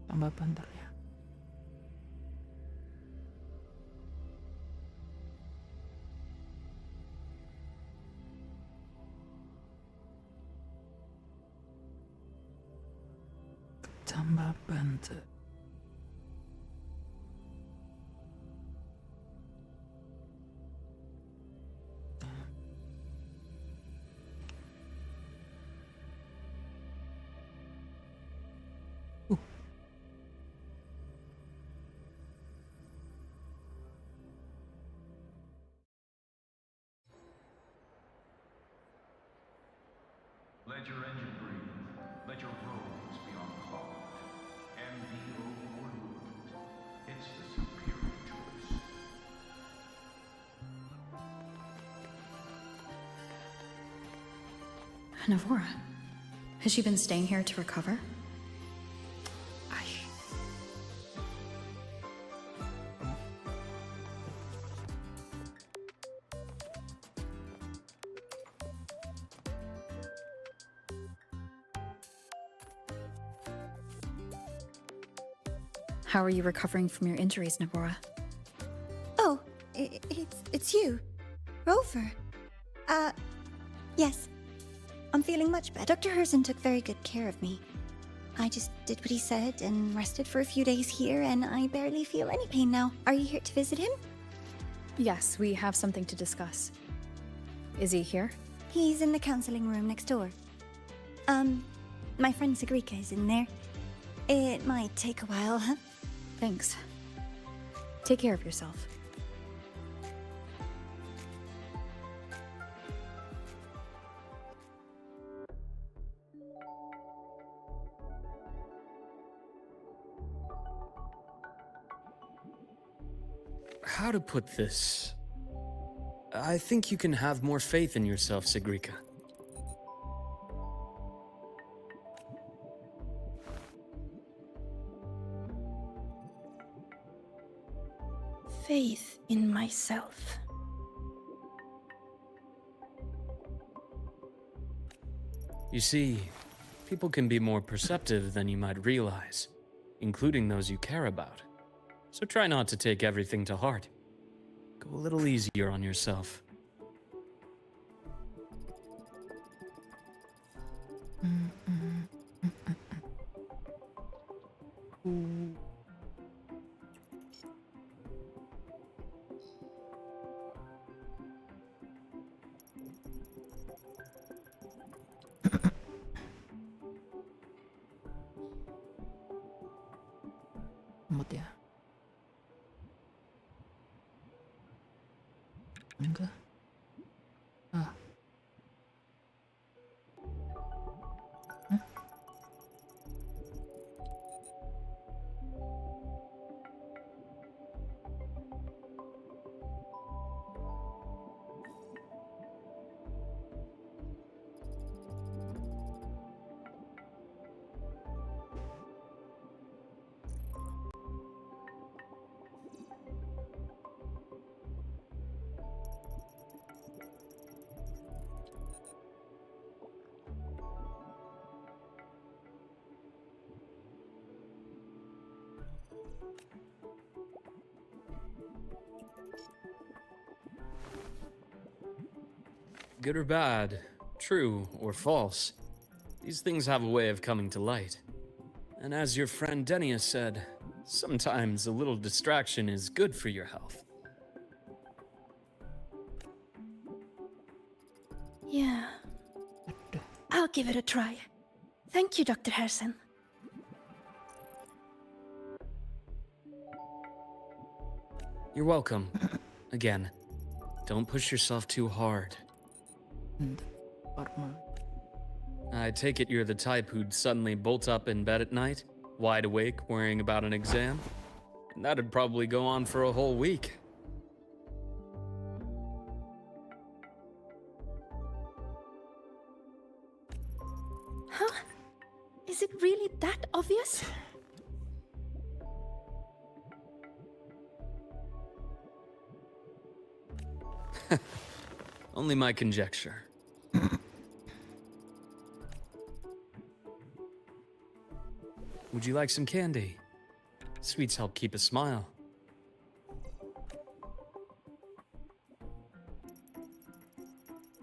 Tambah bentar ya. Tambah bentar. Let your engine breathe. Let your roads be unclogged. MDO overlooked. It's the superior choice. Navora, has she been staying here to recover? How are you recovering from your injuries, Navora? Oh, it's you, Rover. Yes. I'm feeling much better. Dr. Herson took very good care of me. I just did what he said and rested for a few days here, and I barely feel any pain now. Are you here to visit him? Yes, we have something to discuss. Is he here? He's in the counseling room next door. My friend Sigrika is in there. It might take a while, huh? Thanks. Take care of yourself. How to put this? I think you can have more faith in yourself, Sigrika. Faith in myself. You see, people can be more perceptive than you might realize, including those you care about. So try not to take everything to heart. Go a little easier on yourself. Mood ya. Enggak. Ah. Hah? Good or bad, true or false, these things have a way of coming to light. And as your friend Denia said, sometimes a little distraction is good for your health. Yeah. I'll give it a try. Thank you, Dr. Herson. You're welcome. Again, don't push yourself too hard. I take it you're the type who'd suddenly bolt up in bed at night, wide awake, worrying about an exam? And that'd probably go on for a whole week. Is it really that obvious? Only my conjecture. Would you like some candy? Sweets help keep a smile.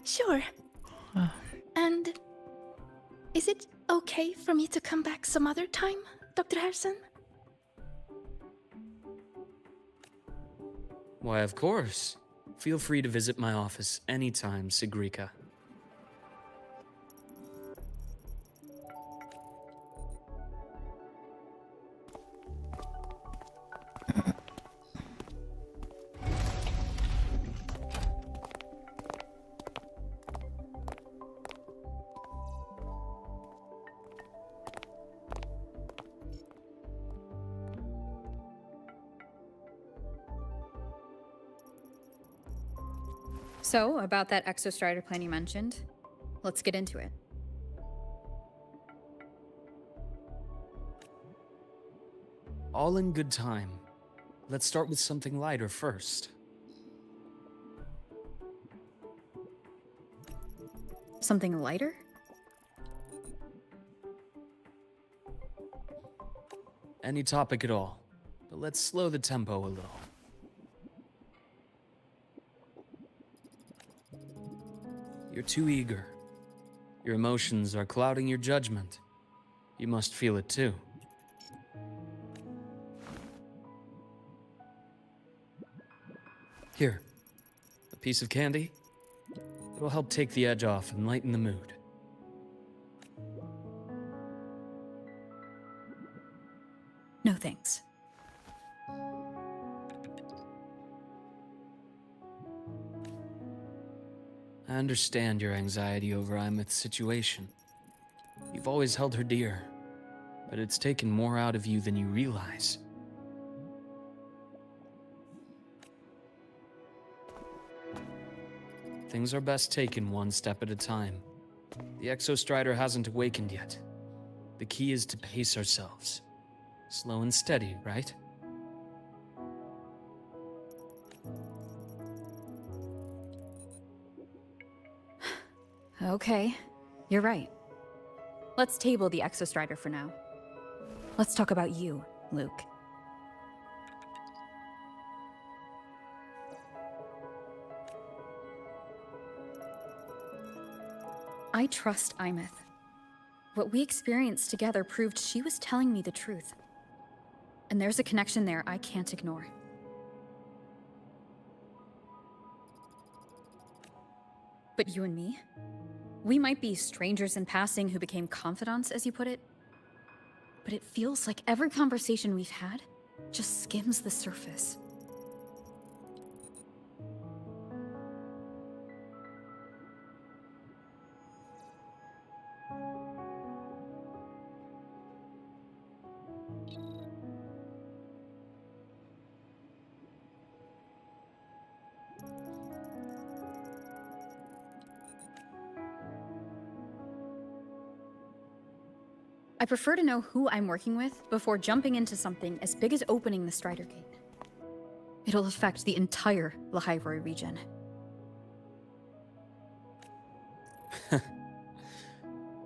Sure. And is it okay for me to come back some other time, Dr. Harrison? Why, of course. Feel free to visit my office anytime, Sigrika. So, about that exostrider plan you mentioned, let's get into it. All in good time. Let's start with something lighter first. Something lighter? Any topic at all, but let's slow the tempo a little. You're too eager. Your emotions are clouding your judgment. You must feel it too. Here, a piece of candy. It'll help take the edge off and lighten the mood. No thanks. I understand your anxiety over Imeth's situation. You've always held her dear, but it's taken more out of you than you realize. Things are best taken one step at a time. The Exostrider hasn't awakened yet. The key is to pace ourselves. Slow and steady, right? Okay, you're right. Let's table the exostrider for now. Let's talk about you, Luke. I trust Imeth. What we experienced together proved she was telling me the truth. And there's a connection there I can't ignore. But you and me? We might be strangers in passing who became confidants, as you put it. But it feels like every conversation we've had just skims the surface. I prefer to know who I'm working with before jumping into something as big as opening the Strider Gate. It'll affect the entire Lahaivori region.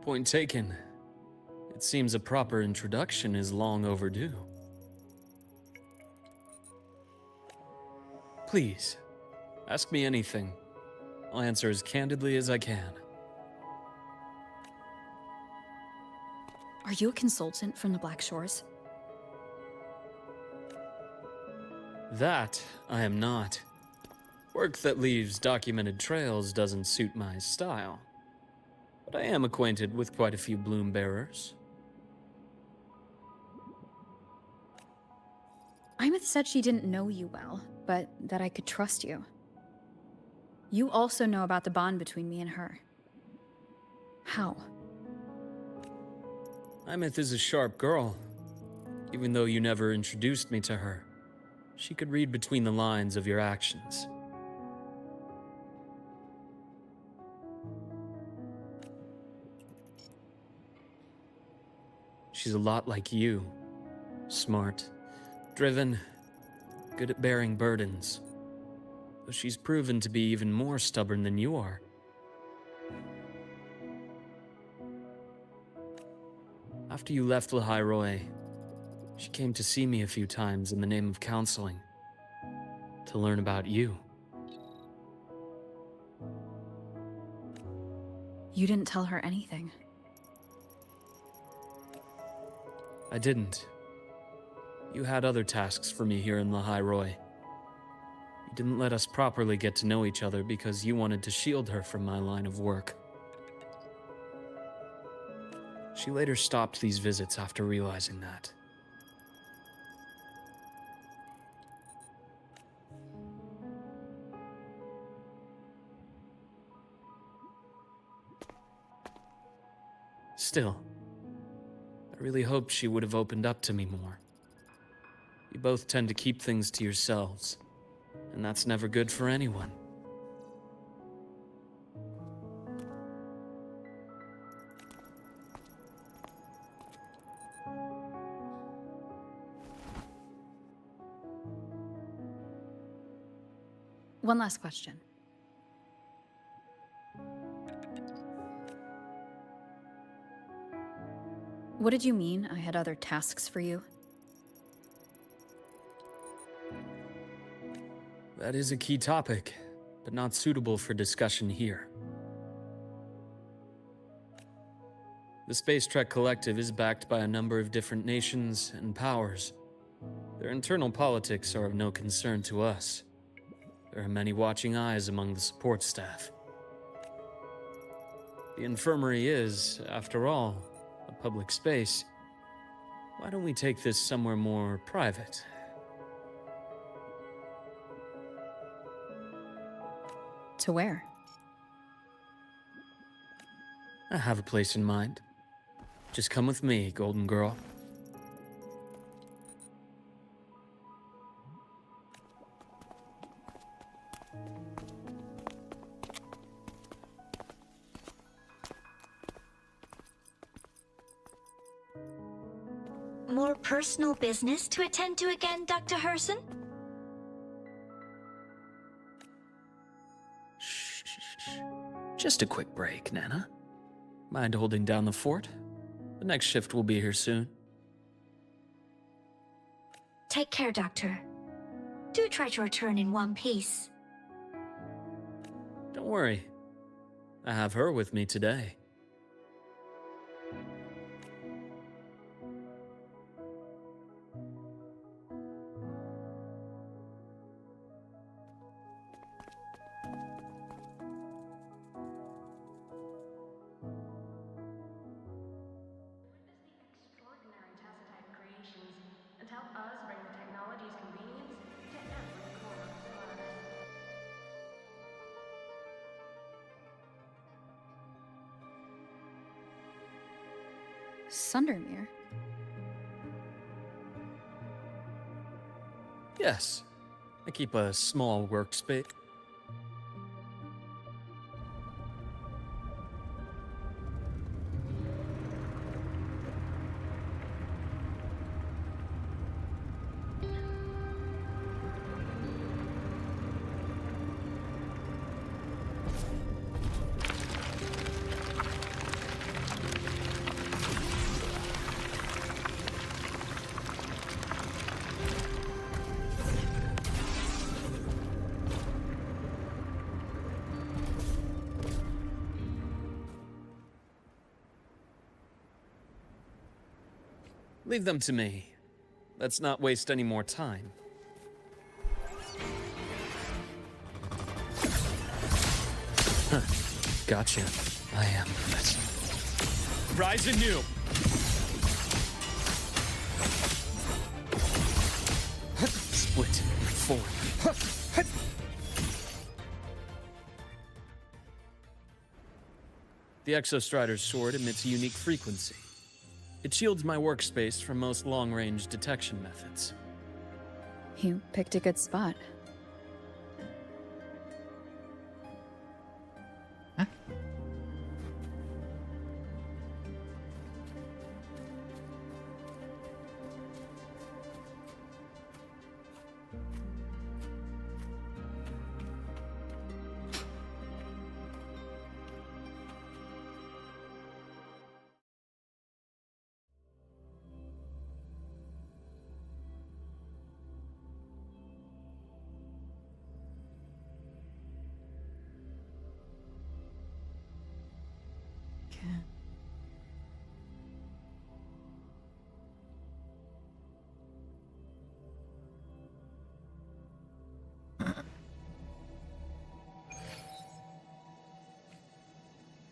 Point taken. It seems a proper introduction is long overdue. Please, ask me anything. I'll answer as candidly as I can. Are you a consultant from the Black Shores? That I am not. Work that leaves documented trails doesn't suit my style. But I am acquainted with quite a few bloom bearers. Imeth said she didn't know you well, but that I could trust you. You also know about the bond between me and her. How? Imeth is a sharp girl. Even though you never introduced me to her, she could read between the lines of your actions. She's a lot like you. Smart, driven, good at bearing burdens. Though she's proven to be even more stubborn than you are. After you left Lahairoi, she came to see me a few times in the name of counseling. To learn about you. You didn't tell her anything. I didn't. You had other tasks for me here in Lahairoi. You didn't let us properly get to know each other because you wanted to shield her from my line of work. She later stopped these visits after realizing that. Still, I really hoped she would have opened up to me more. You both tend to keep things to yourselves, and that's never good for anyone. One last question. What did you mean I had other tasks for you? That is a key topic, but not suitable for discussion here. The Space Trek Collective is backed by a number of different nations and powers. Their internal politics are of no concern to us. There are many watching eyes among the support staff. The infirmary is, after all, a public space. Why don't we take this somewhere more private? To where? I have a place in mind. Just come with me, Golden Girl. More personal business to attend to again, Dr. Herson? Shh. Just a quick break, Nana. Mind holding down the fort? The next shift will be here soon. Take care, Doctor. Do try to return in one piece. Don't worry. I have her with me today. Extraordinary Tacitite creations and help us bring the technology's convenience to every corner of life. Sundermere? Yes. I keep a small workspace. Leave them to me. Let's not waste any more time. Huh. Gotcha. I am professor. Rise anew! Split. Forward. The Exostrider's sword emits a unique frequency. It shields my workspace from most long-range detection methods. You picked a good spot. Huh? Okay.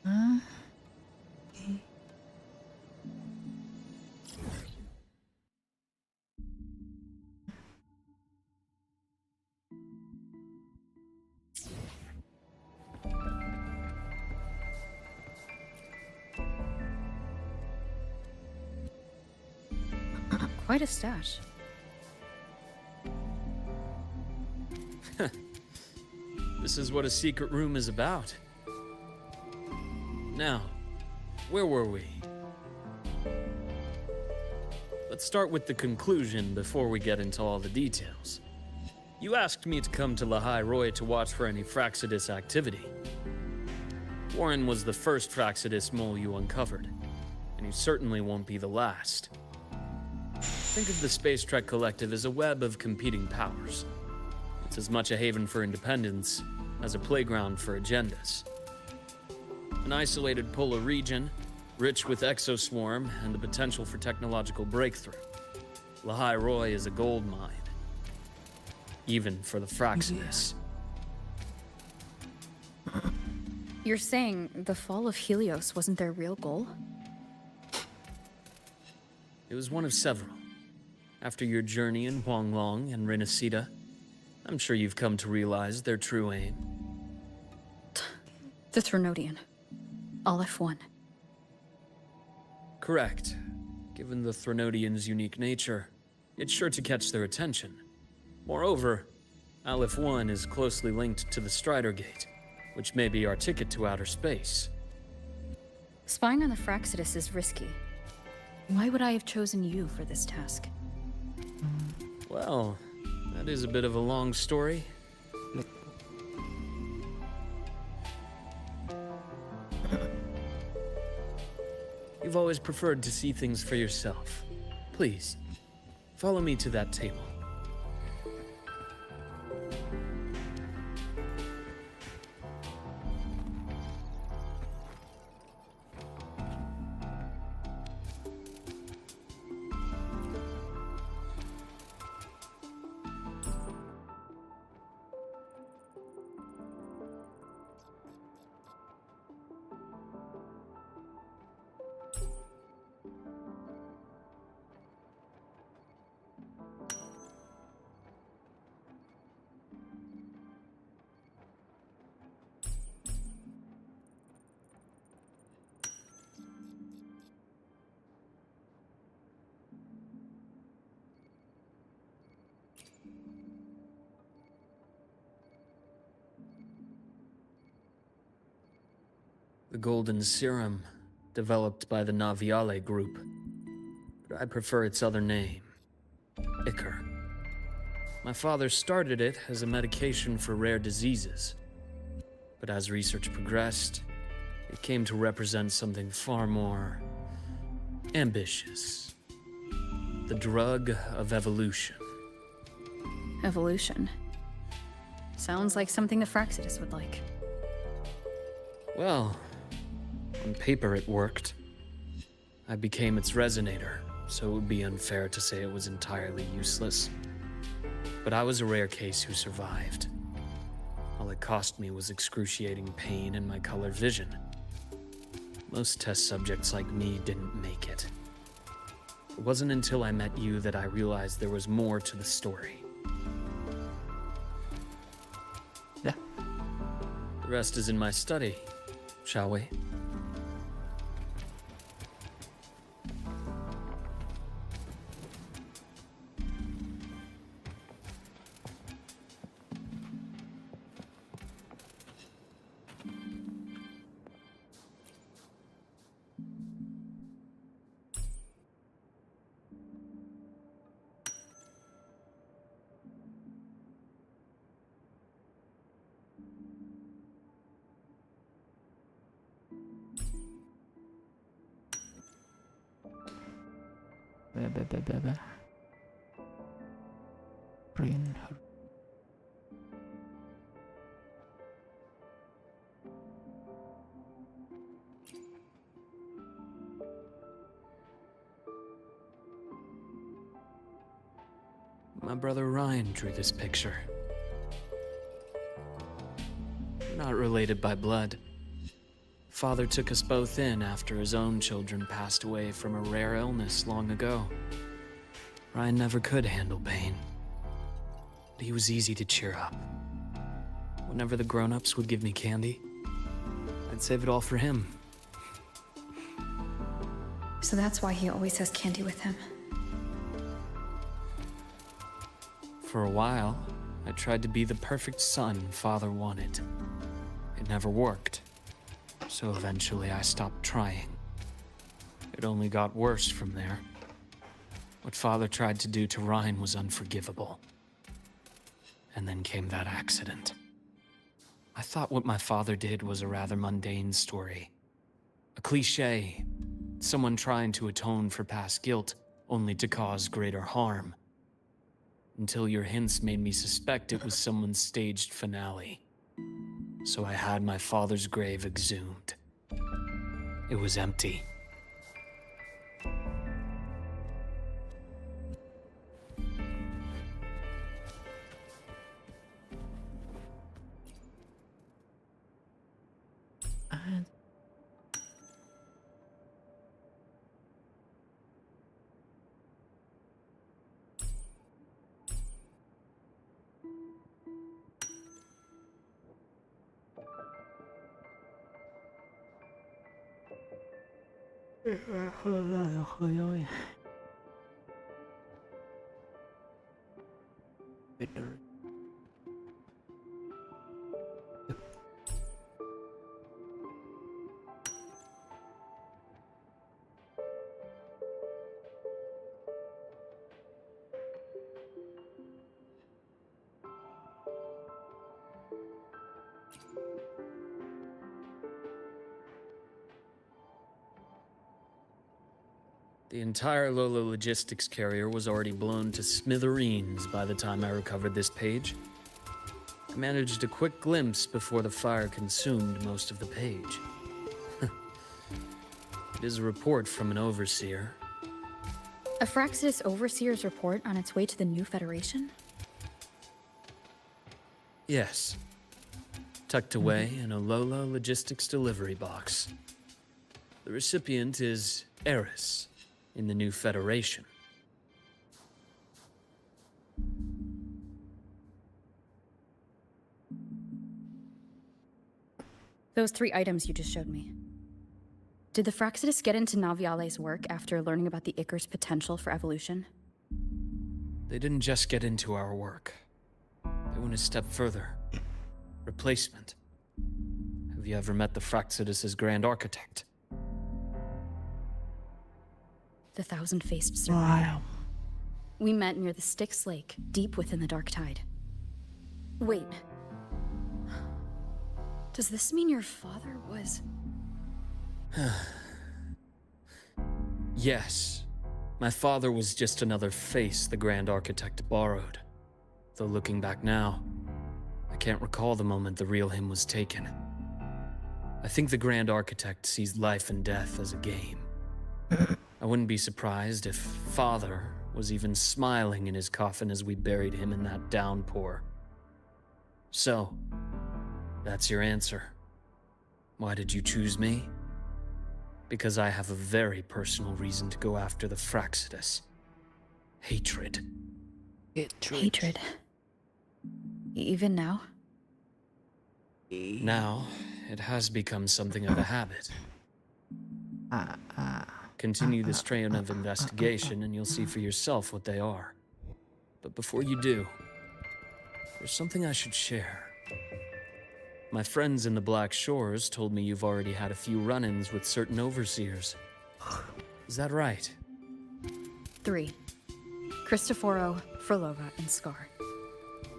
Uh, okay. Quite a stash. This is what a secret room is about. Now, where were we? Let's start with the conclusion before we get into all the details. You asked me to come to Lahai Roy to watch for any Fraxidus activity. Warren was the first Fraxidus mole you uncovered, and you certainly won't be the last. Think of the Space Trek Collective as a web of competing powers. It's as much a haven for independence as a playground for agendas. An isolated polar region, rich with exoswarm and the potential for technological breakthrough. Lahai Roy is a gold mine. Even for the Fraxidus. You're saying the fall of Helios wasn't their real goal? It was one of several. After your journey in Huanglong and Renacida, I'm sure you've come to realize their true aim. The Threnodian. Aleph 1. Correct. Given the Threnodian's unique nature, it's sure to catch their attention. Moreover, Aleph 1 is closely linked to the Strider Gate, which may be our ticket to outer space. Spying on the Fraxidus is risky. Why would I have chosen you for this task? Well, that is a bit of a long story. You've always preferred to see things for yourself. Please, follow me to that table. The golden serum, developed by the Naviale group. But I prefer its other name, Ichor. My father started it as a medication for rare diseases. But as research progressed, it came to represent something far more ambitious. The drug of evolution. Evolution. Sounds like something the Fraxidus would like. Well, on paper it worked. I became its resonator, so it would be unfair to say it was entirely useless. But I was a rare case who survived. All it cost me was excruciating pain and my color vision. Most test subjects like me didn't make it. It wasn't until I met you that I realized there was more to the story. Yeah. The rest is in my study, shall we? Bring her. My brother Ryan drew this picture. We're not related by blood. Father took us both in after his own children passed away from a rare illness long ago. Ryan never could handle pain, but he was easy to cheer up. Whenever the grown-ups would give me candy, I'd save it all for him. So that's why he always has candy with him. For a while, I tried to be the perfect son Father wanted. It never worked, so eventually I stopped trying. It only got worse from there. What Father tried to do to Ryan was unforgivable. And then came that accident. I thought what my father did was a rather mundane story. A cliché. Someone trying to atone for past guilt, only to cause greater harm. Until your hints made me suspect it was someone's staged finale. So I had my father's grave exhumed. It was empty. And better. The entire Lola logistics carrier was already blown to smithereens by the time I recovered this page. I managed a quick glimpse before the fire consumed most of the page. It is a report from an overseer. A Fraxis Overseer's report on its way to the new Federation? Yes. Tucked away in a Lola logistics delivery box. The recipient is Eris in the new Federation. Those 3 items you just showed me. Did the Fraxidus get into Naviale's work after learning about the Icar's potential for evolution? They didn't just get into our work. They went a step further. Replacement. Have you ever met the Fraxidus' Grand Architect? The thousand-faced serpent. Wow. We met near the Styx Lake, deep within the Dark Tide. Wait. Does this mean your father was... Yes. My father was just another face the Grand Architect borrowed. Though looking back now, I can't recall the moment the real him was taken. I think the Grand Architect sees life and death as a game. I wouldn't be surprised if Father was even smiling in his coffin as we buried him in that downpour. So, that's your answer. Why did you choose me? Because I have a very personal reason to go after the Fraxidus. Hatred. Hatred. Even now? Now, it has become something of a habit. Continue this train of investigation and you'll see for yourself what they are. But before you do, there's something I should share. My friends in the Black Shores told me you've already had a few run-ins with certain overseers. Is that right? 3. Cristoforo, Frolova, and Scar.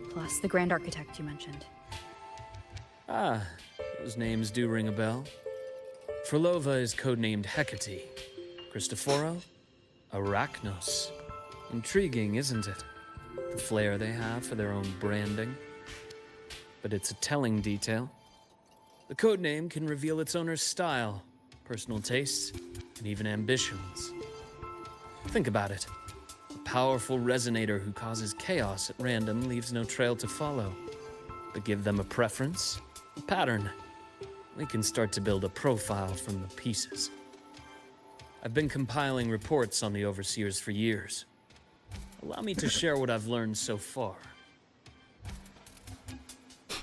Plus the Grand Architect you mentioned. Ah, those names do ring a bell. Frolova is codenamed Hecate. Cristoforo? Arachnos. Intriguing, isn't it? The flair they have for their own branding. But it's a telling detail. The codename can reveal its owner's style, personal tastes, and even ambitions. Think about it. A powerful resonator who causes chaos at random leaves no trail to follow. But give them a preference, a pattern. We can start to build a profile from the pieces. I've been compiling reports on the Overseers for years. Allow me to share what I've learned so far.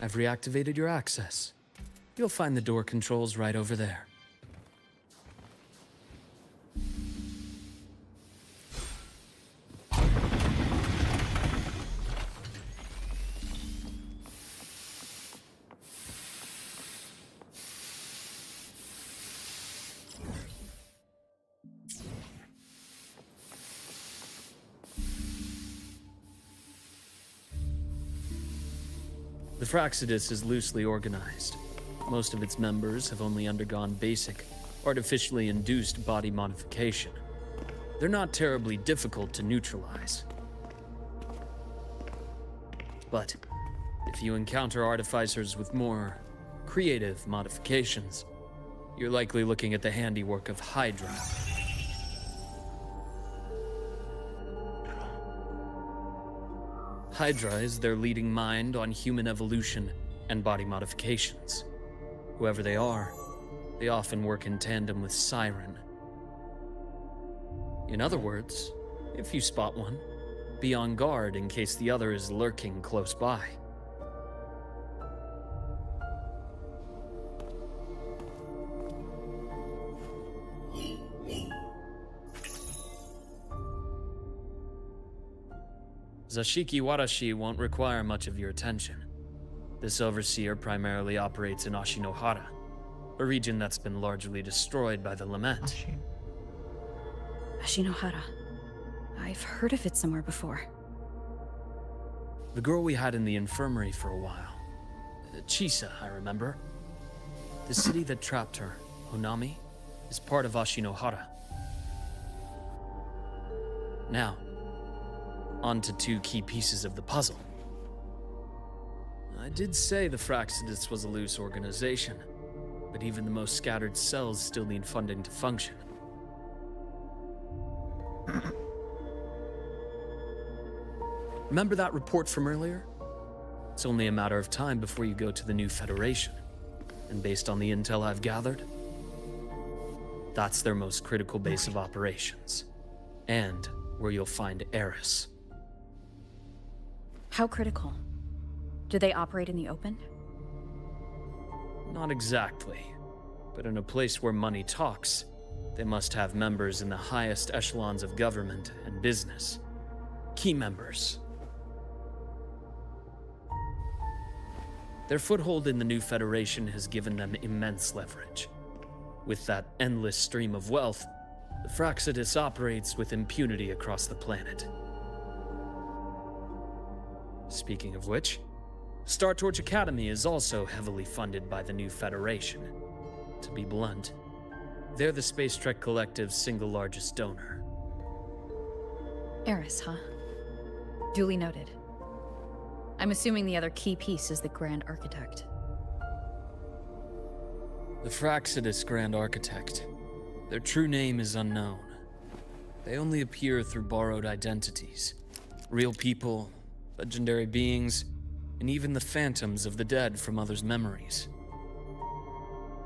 I've reactivated your access. You'll find the door controls right over there. The Fraxidus is loosely organized. Most of its members have only undergone basic, artificially induced body modification. They're not terribly difficult to neutralize. But if you encounter artificers with more creative modifications, you're likely looking at the handiwork of Hydra. Hydra is their leading mind on human evolution and body modifications. Whoever they are, they often work in tandem with Siren. In other words, if you spot one, be on guard in case the other is lurking close by. Zashiki Warashi won't require much of your attention. This overseer primarily operates in Ashinohara, a region that's been largely destroyed by the Lament. Ashinohara. I've heard of it somewhere before. The girl we had in the infirmary for a while. Chisa, I remember. The city that trapped her, Honami, is part of Ashinohara. Now, on to two key pieces of the puzzle. I did say the Fraxidus was a loose organization, but even the most scattered cells still need funding to function. Remember that report from earlier? It's only a matter of time before you go to the new Federation. And based on the intel I've gathered, that's their most critical base of operations. And where you'll find Eris. How critical? Do they operate in the open? Not exactly. But in a place where money talks, they must have members in the highest echelons of government and business. Key members. Their foothold in the new Federation has given them immense leverage. With that endless stream of wealth, the Fraxidus operates with impunity across the planet. Speaking of which, Star Torch Academy is also heavily funded by the new Federation. To be blunt, they're the Space Trek Collective's single largest donor. Eris, huh? Duly noted. I'm assuming the other key piece is the Grand Architect. The Fraxidus Grand Architect. Their true name is unknown. They only appear through borrowed identities. Real people, legendary beings, and even the phantoms of the dead from others' memories.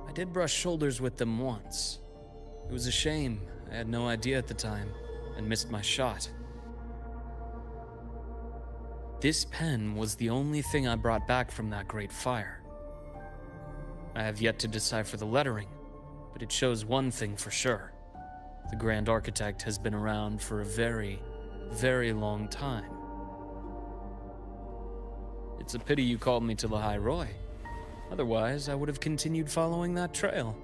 I did brush shoulders with them once. It was a shame. I had no idea at the time, and missed my shot. This pen was the only thing I brought back from that great fire. I have yet to decipher the lettering, but it shows one thing for sure. The Grand Architect has been around for a very, very long time. It's a pity you called me to the High Roy. Otherwise, I would have continued following that trail.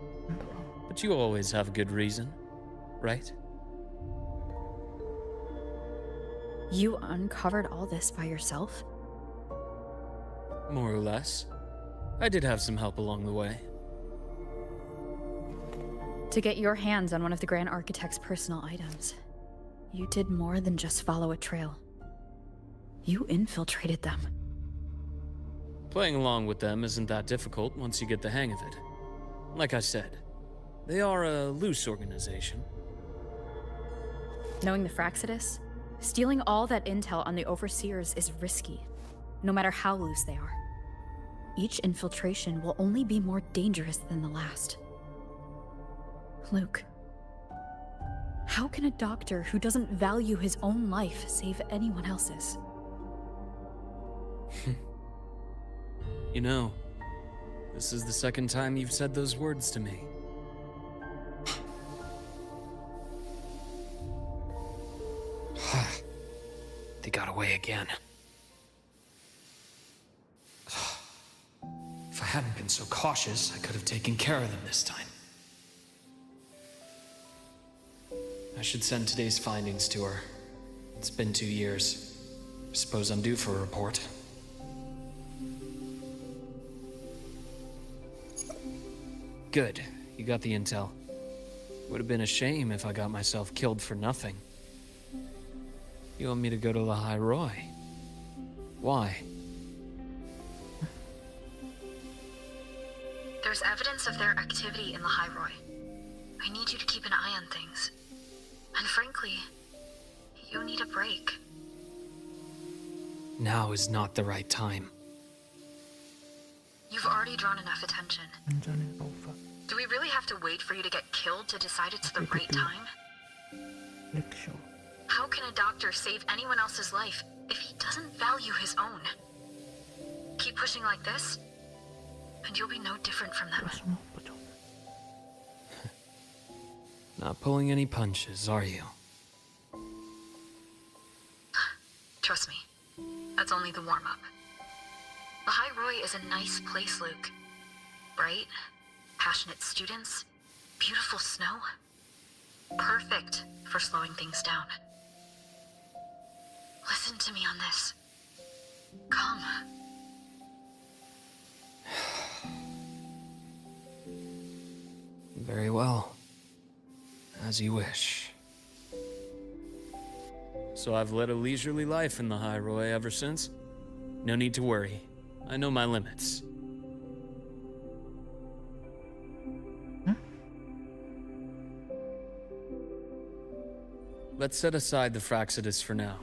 But you always have a good reason, right? You uncovered all this by yourself? More or less. I did have some help along the way. To get your hands on one of the Grand Architect's personal items, you did more than just follow a trail. You infiltrated them. Playing along with them isn't that difficult once you get the hang of it. Like I said, they are a loose organization. Knowing the Fraxidus, Stealing all that intel on the Overseers is risky, no matter how loose they are. Each infiltration will only be more dangerous than the last. Luke, how can a doctor who doesn't value his own life save anyone else's? You know, this is the second time you've said those words to me. They got away again. If I hadn't been so cautious, I could have taken care of them this time. I should send today's findings to her. It's been 2 years. I suppose I'm due for a report. Good. You got the intel. Would have been a shame if I got myself killed for nothing. You want me to go to Lahai Roy? Why? There's evidence of their activity in Lahai Roy. I need you to keep an eye on things. And frankly, you need a break. Now is not the right time. You've already drawn enough attention. Nandyan over. Do we really have to wait for you to get killed to decide it's the right time? Lecture. How can a doctor save anyone else's life if he doesn't value his own? Keep pushing like this, and you'll be no different from them. Plasma button. Not pulling any punches, are you? Trust me, that's only the warm-up. Lahai Roy is a nice place, Luke. Bright, passionate students, beautiful snow. Perfect for slowing things down. Listen to me on this. Come. Very well. As you wish. So I've led a leisurely life in the High Roy ever since? No need to worry. I know my limits. Let's set aside the Fraxidus for now.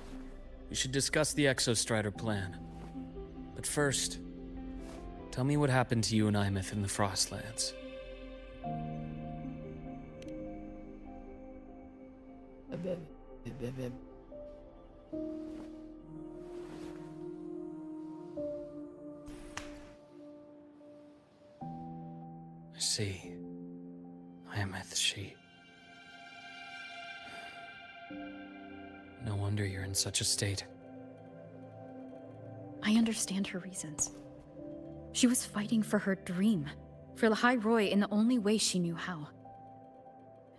We should discuss the Exostrider plan. But first, tell me what happened to you and Imeth in the Frostlands. I see. Imeth, she... No wonder you're in such a state. I understand her reasons. She was fighting for her dream, for Lahai Roy in the only way she knew how.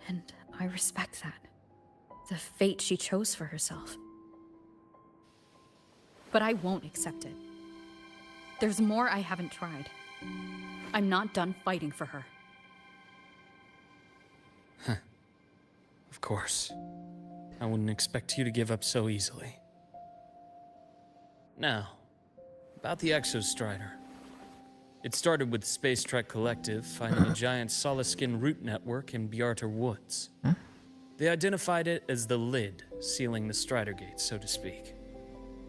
And I respect that. The fate she chose for herself. But I won't accept it. There's more I haven't tried. I'm not done fighting for her. Of course. I wouldn't expect you to give up so easily. Now, about the Exostrider. It started with the Space Trek Collective finding a giant solid-skin root network in Bjartar Woods. They identified it as the lid, sealing the Strider Gate, so to speak.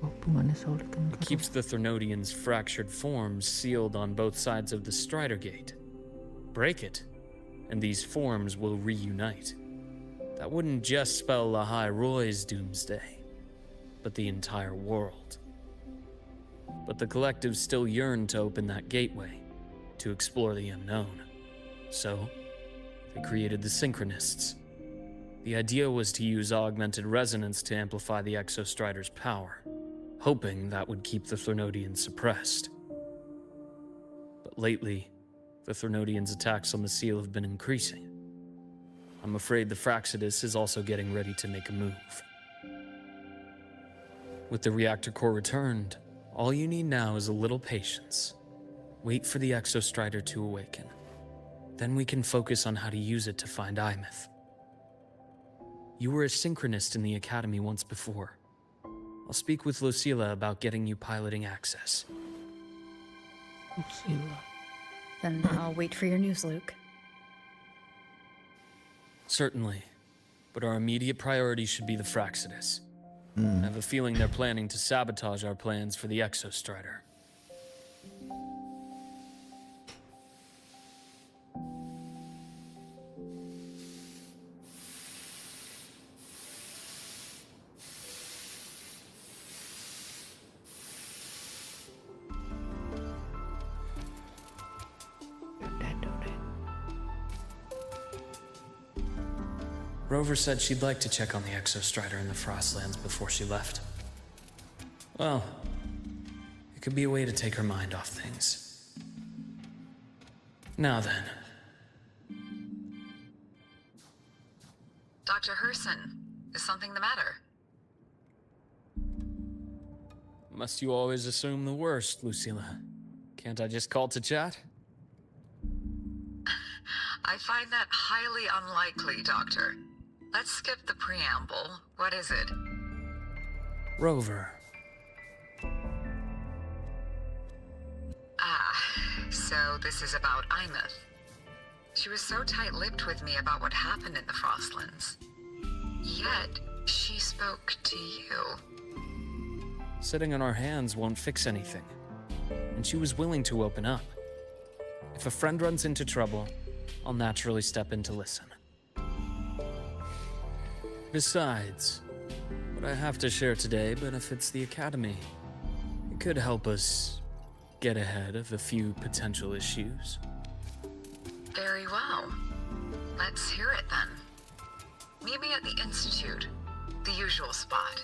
It keeps the Threnodians' fractured forms sealed on both sides of the Strider Gate. Break it, and these forms will reunite. That wouldn't just spell Lahai Roy's doomsday, but the entire world. But the Collective still yearned to open that gateway, to explore the unknown. So, they created the Synchronists. The idea was to use augmented resonance to amplify the Exostrider's power, hoping that would keep the Threnodians suppressed. But lately, the Threnodians' attacks on the seal have been increasing. I'm afraid the Fraxidus is also getting ready to make a move. With the reactor core returned, all you need now is a little patience. Wait for the Exostrider to awaken. Then we can focus on how to use it to find Imeth. You were a synchronist in the Academy once before. I'll speak with Lucilla about getting you piloting access. Then I'll wait for your news, Luke. Certainly, but our immediate priority should be the Fraxidus. I have a feeling they're planning to sabotage our plans for the Exostrider. Rover said she'd like to check on the Exostrider in the Frostlands before she left. Well, it could be a way to take her mind off things. Now then. Dr. Herson, is something the matter? Must you always assume the worst, Lucilla? Can't I just call to chat? I find that highly unlikely, Doctor. Let's skip the preamble. What is it? Rover. So this is about Imeth. She was so tight-lipped with me about what happened in the Frostlands. Yet, she spoke to you. Sitting on our hands won't fix anything. And she was willing to open up. If a friend runs into trouble, I'll naturally step in to listen. Besides, what I have to share today benefits the Academy. It could help us get ahead of a few potential issues. Very well. Let's hear it then. Meet me at the Institute, the usual spot.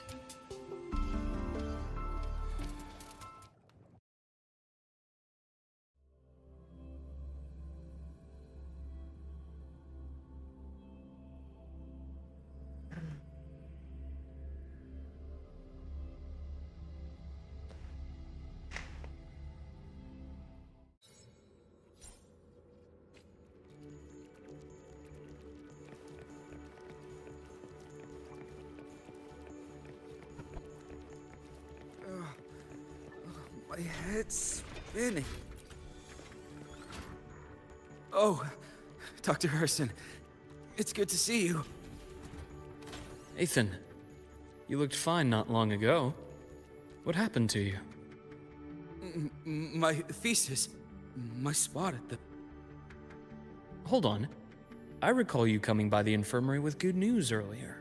My head's spinning. Oh, Dr. Herson, it's good to see you. Ethan, you looked fine not long ago. What happened to you? My thesis, my spot at the... Hold on. I recall you coming by the infirmary with good news earlier.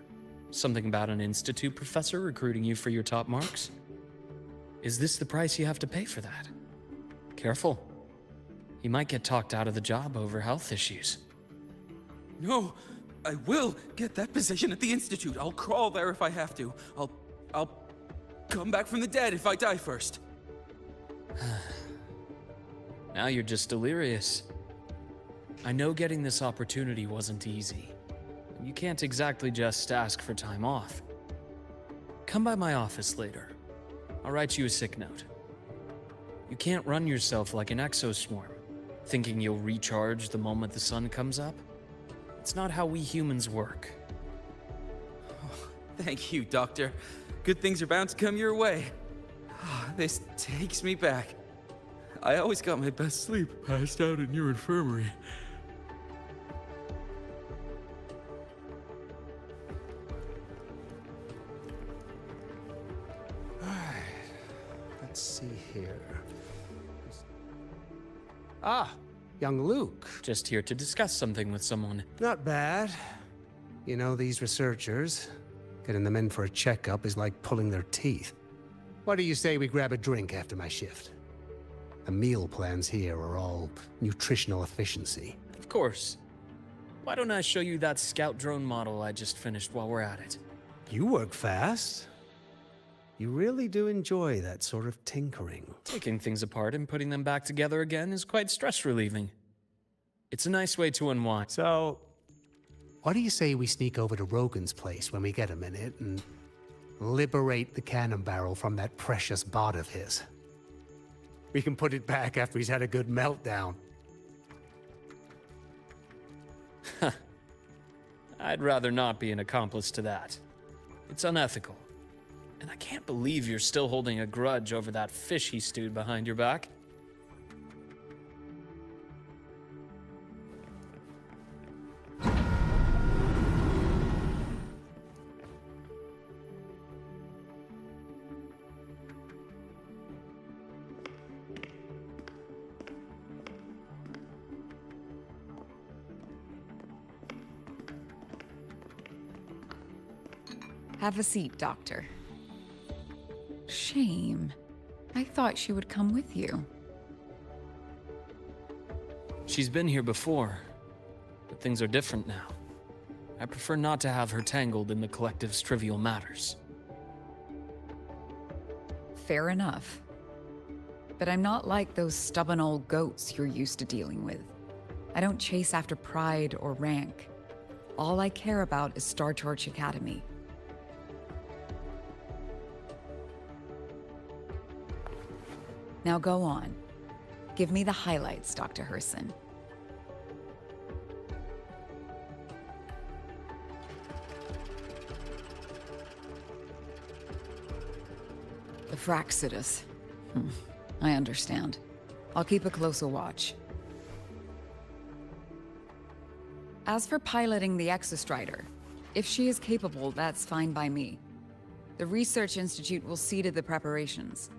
Something about an institute professor recruiting you for your top marks? Is this the price you have to pay for that? Careful. You might get talked out of the job over health issues. No, I will get that position at the Institute. I'll crawl there if I have to. I'll come back from the dead if I die first. Now you're just delirious. I know getting this opportunity wasn't easy. You can't exactly just ask for time off. Come by my office later. I'll write you a sick note. You can't run yourself like an exoswarm, thinking you'll recharge the moment the sun comes up. It's not how we humans work. Oh, thank you, Doctor. Good things are bound to come your way. This takes me back. I always got my best sleep passed out in your infirmary. Let's see here. Ah, young Luke. Just here to discuss something with someone. Not bad. You know, these researchers, getting them in for a checkup is like pulling their teeth. What do you say we grab a drink after my shift? The meal plans here are all nutritional efficiency. Of course. Why don't I show you that scout drone model I just finished while we're at it? You work fast. You really do enjoy that sort of tinkering. Taking things apart and putting them back together again is quite stress-relieving. It's a nice way to unwind. So, what do you say we sneak over to Rogan's place when we get a minute and liberate the cannon barrel from that precious bot of his? We can put it back after he's had a good meltdown. I'd rather not be an accomplice to that. It's unethical. And I can't believe you're still holding a grudge over that fish he stewed behind your back. Have a seat, Doctor. Shame. I thought she would come with you. She's been here before, but things are different now. I prefer not to have her tangled in the collective's trivial matters. Fair enough. But I'm not like those stubborn old goats you're used to dealing with. I don't chase after pride or rank. All I care about is Star Torch Academy. Now go on. Give me the highlights, Dr. Herson. The Fraxidus. I understand. I'll keep a closer watch. As for piloting the Exostrider, if she is capable, that's fine by me. The Research Institute will see to the preparations.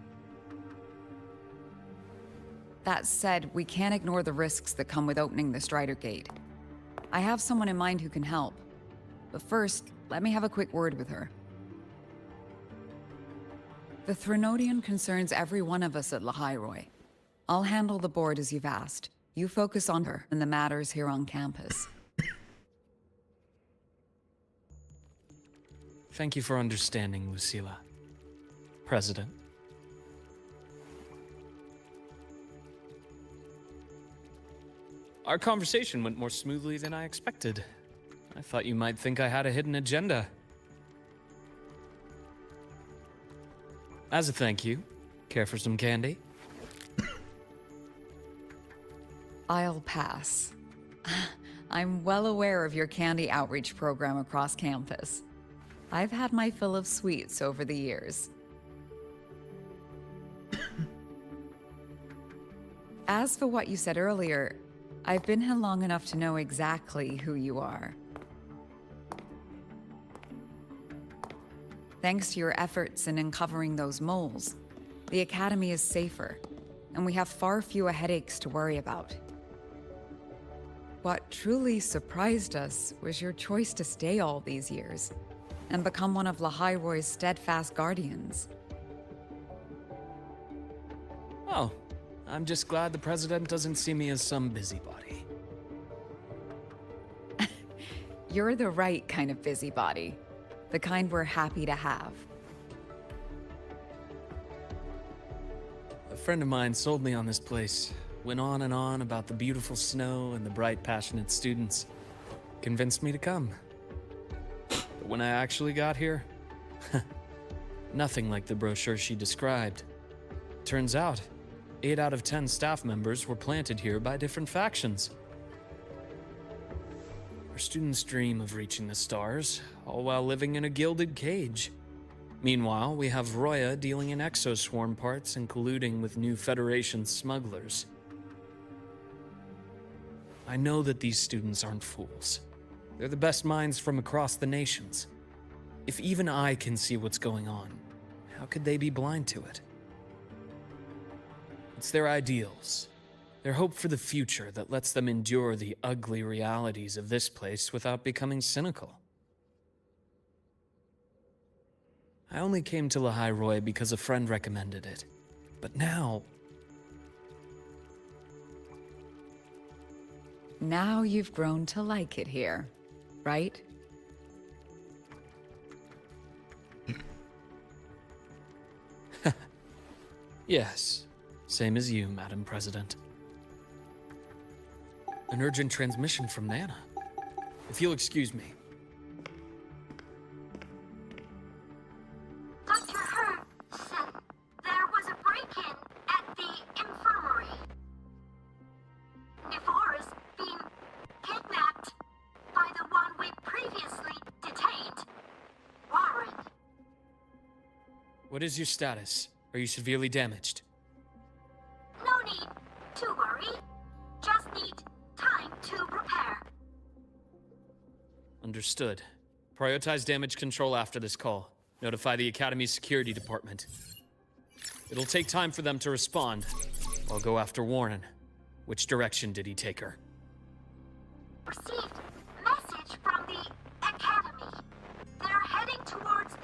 That said, we can't ignore the risks that come with opening the Strider Gate. I have someone in mind who can help. But first, let me have a quick word with her. The Threnodian concerns every one of us at Lahairoi. I'll handle the board as you've asked. You focus on her and the matters here on campus. Thank you for understanding, Lucilla. President. Our conversation went more smoothly than I expected. I thought you might think I had a hidden agenda. As a thank you, care for some candy? I'll pass. I'm well aware of your candy outreach program across campus. I've had my fill of sweets over the years. As for what you said earlier, I've been here long enough to know exactly who you are. Thanks to your efforts in uncovering those moles, the Academy is safer, and we have far fewer headaches to worry about. What truly surprised us was your choice to stay all these years, and become one of Lahairoi's steadfast guardians. Oh, I'm just glad the President doesn't see me as some busybody. You're the right kind of busybody. The kind we're happy to have. A friend of mine sold me on this place. Went on and on about the beautiful snow and the bright, passionate students. Convinced me to come. But when I actually got here, nothing like the brochure she described. Turns out, 8 out of 10 staff members were planted here by different factions. Our students dream of reaching the stars, all while living in a gilded cage. Meanwhile, we have Roya dealing in exoswarm parts and colluding with new Federation smugglers. I know that these students aren't fools. They're the best minds from across the nations. If even I can see what's going on, how could they be blind to it? It's their ideals, their hope for the future that lets them endure the ugly realities of this place without becoming cynical. I only came to Lahairoi because a friend recommended it. But now... Now you've grown to like it here, right? Yes, same as you, Madam President. An urgent transmission from Nana. If you'll excuse me. Dr. Herson, there was a break-in at the infirmary. Nevora's being kidnapped by the one we previously detained, Warren. What is your status? Are you severely damaged? No need to worry. Just need time to repair. Understood. Prioritize damage control after this call. Notify the Academy's security department. It'll take time for them to respond. I'll go after Warren. Which direction did he take her? Received message from the Academy. They're heading towards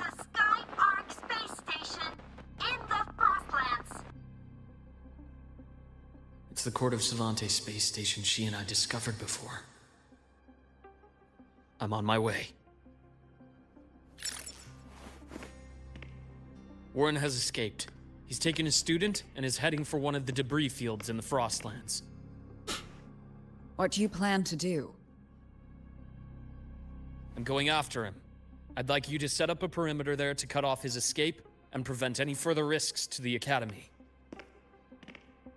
It's the Court of Savante space station she and I discovered before. I'm on my way. Warren has escaped. He's taken a student and is heading for one of the debris fields in the Frostlands. What do you plan to do? I'm going after him. I'd like you to set up a perimeter there to cut off his escape and prevent any further risks to the Academy.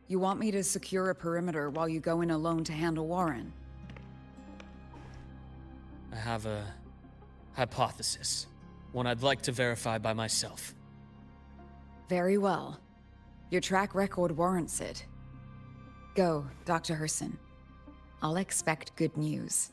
You want me to secure a perimeter while you go in alone to handle Warren? I have a hypothesis. One I'd like to verify by myself. Very well. Your track record warrants it. Go, Dr. Herson. I'll expect good news.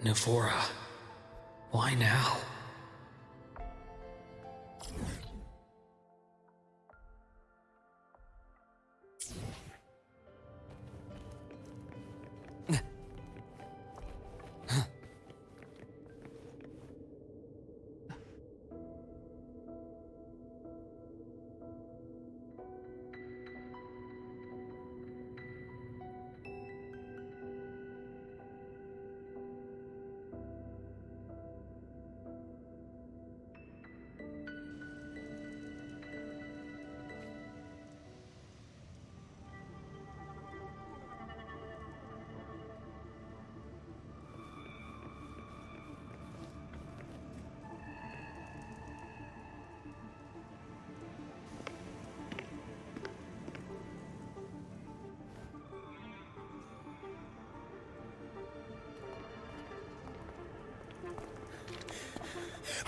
Navora. Why now?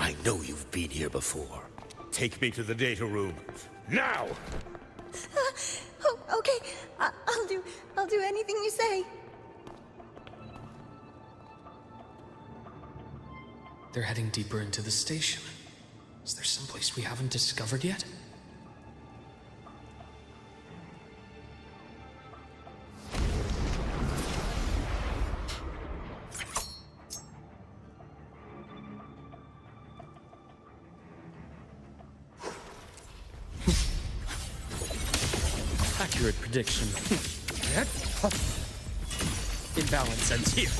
I know you've been here before. Take me to the data room. Now! Oh, okay. I'll do anything you say. They're heading deeper into the station. Is there someplace we haven't discovered yet? Accurate prediction. Imbalance ends here.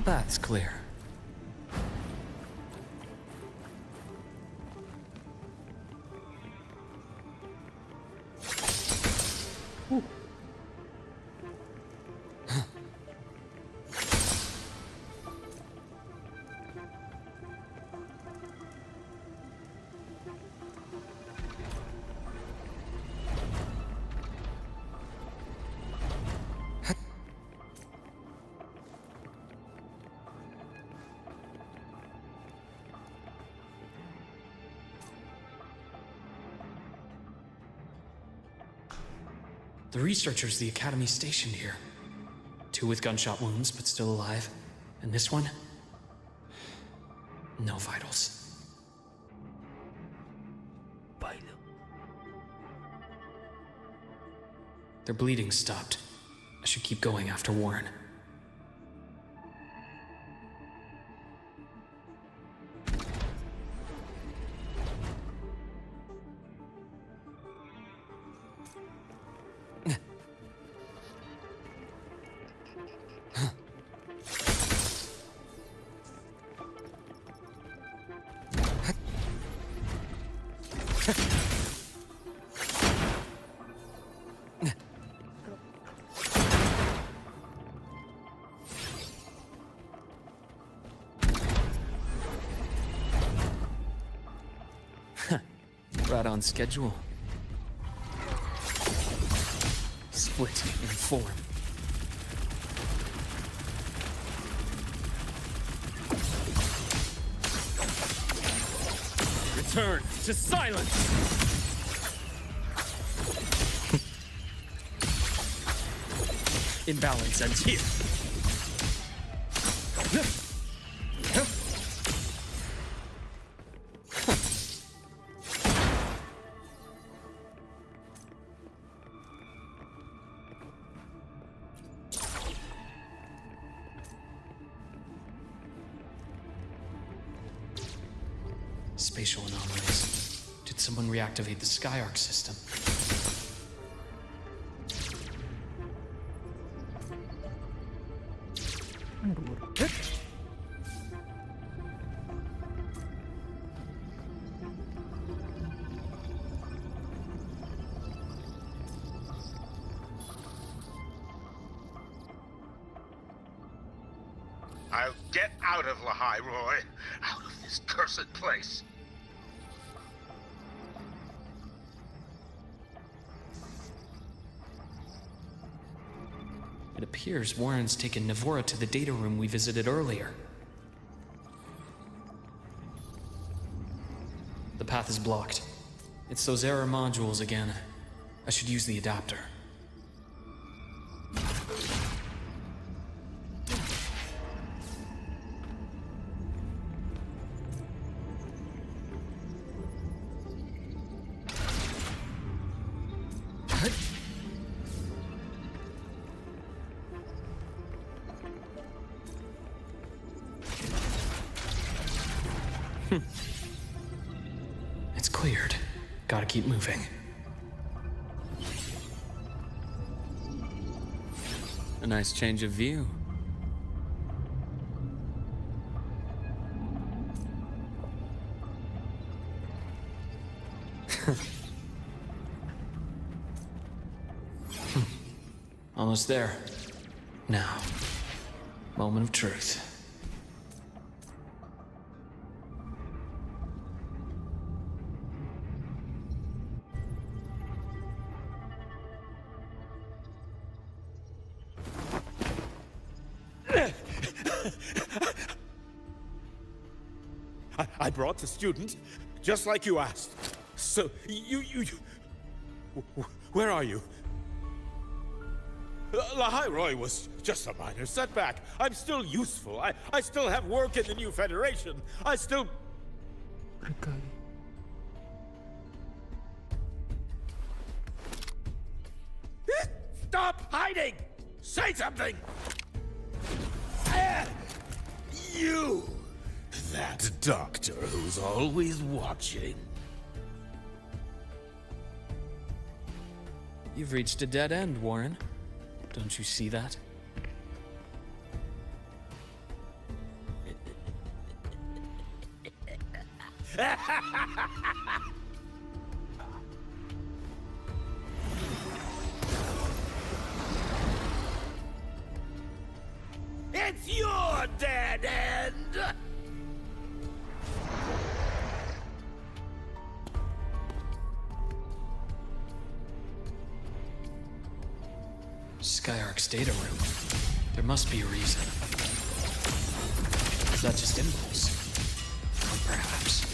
That's clear. The researchers the Academy stationed here. 2 with gunshot wounds, but still alive. And this one? No vitals. Their bleeding stopped. I should keep going after Warren. Right on schedule. Split in form. Return to silence! Imbalance ends here. Spatial anomalies. Did someone reactivate the Skyark system? I'll get out of Lahai, Roy. Out of this cursed place. It appears Warren's taken Navora to the data room we visited earlier. The path is blocked. It's those error modules again. I should use the adapter. It's cleared. Gotta keep moving. A nice change of view. Almost there. Now, moment of truth. I brought the student, just like you asked. So, where are you? Lahai Roy was just a minor setback. I'm still useful. I still have work in the new Federation. I still... Stop hiding! Say something! You! That doctor who's always watching. You've reached a dead end, Warren. Don't you see that? It's your dead end! Skyark's data room. There must be a reason. Is that just impulse? Or perhaps...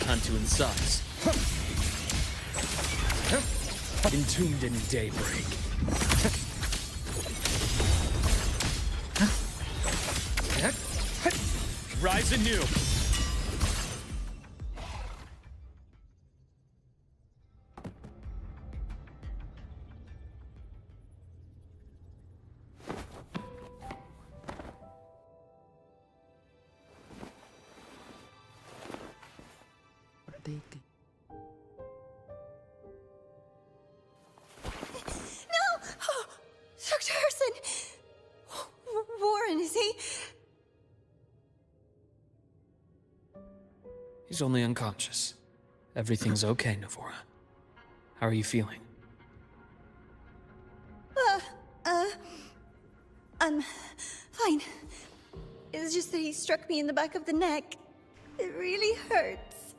Time to incise. Entombed in daybreak. Rise anew. Dr. Harrison! Warren, is he... She's only unconscious. Everything's okay, Navora. How are you feeling? I'm fine. It's just that he struck me in the back of the neck. It really hurts.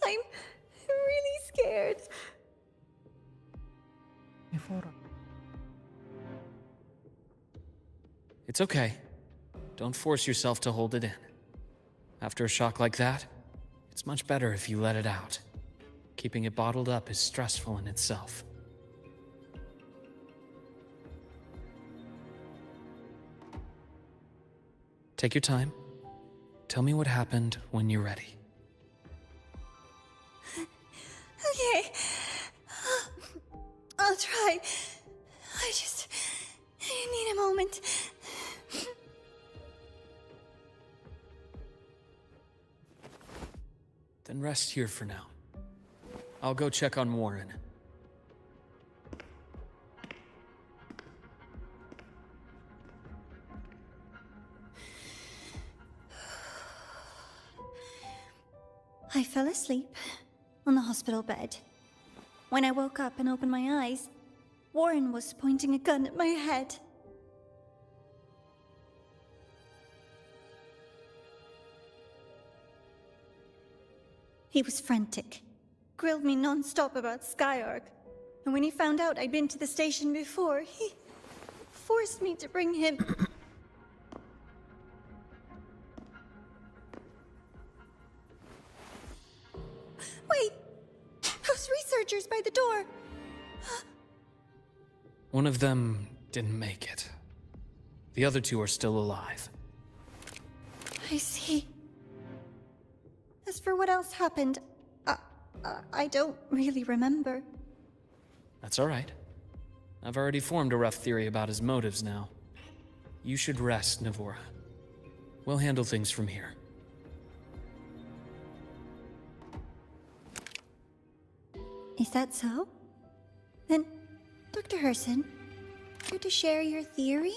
I'm really scared. Navora. It's okay. Don't force yourself to hold it in. After a shock like that, it's much better if you let it out. Keeping it bottled up is stressful in itself. Take your time. Tell me what happened when you're ready. Okay. I'll try. I just need a moment. Then rest here for now. I'll go check on Warren. I fell asleep on the hospital bed. When I woke up and opened my eyes, Warren was pointing a gun at my head. He was frantic, grilled me non-stop about Skyark, and when he found out I'd been to the station before, he forced me to bring him... Wait! Those researchers by the door! One of them didn't make it. The other two are still alive. I see. As for what else happened, I don't really remember. That's all right. I've already formed a rough theory about his motives now. You should rest, Navora. We'll handle things from here. Is that so? Then, Dr. Herson, care to share your theory?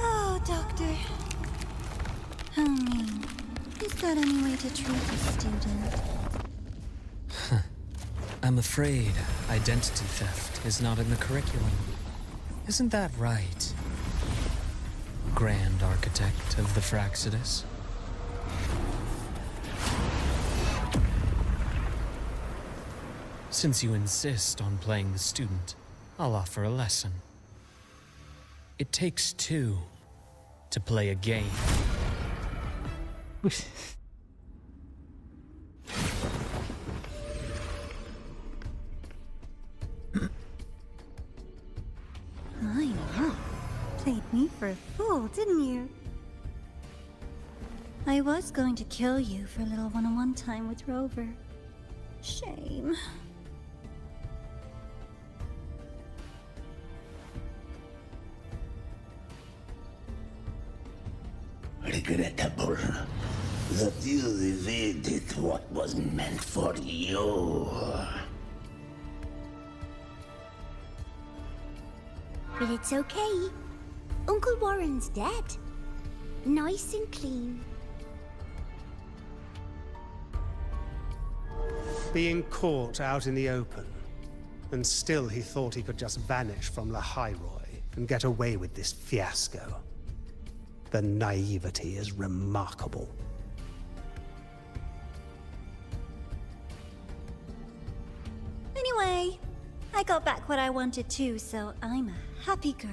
Oh, Doctor. How mean. Is that any way to treat a student? I'm afraid identity theft is not in the curriculum. Isn't that right, Grand Architect of the Fraxidus? Since you insist on playing the student, I'll offer a lesson. It takes two to play a game. I know. Played me for a fool, didn't you? I was going to kill you for a little one-on-one time with Rover. Shame. Regrettable that you evaded what was meant for you. But it's okay. Uncle Warren's dead. Nice and clean. Being caught out in the open, and still he thought he could just vanish from Lahairoi and get away with this fiasco. The naivety is remarkable. Anyway, I got back what I wanted too, so I'm a happy girl.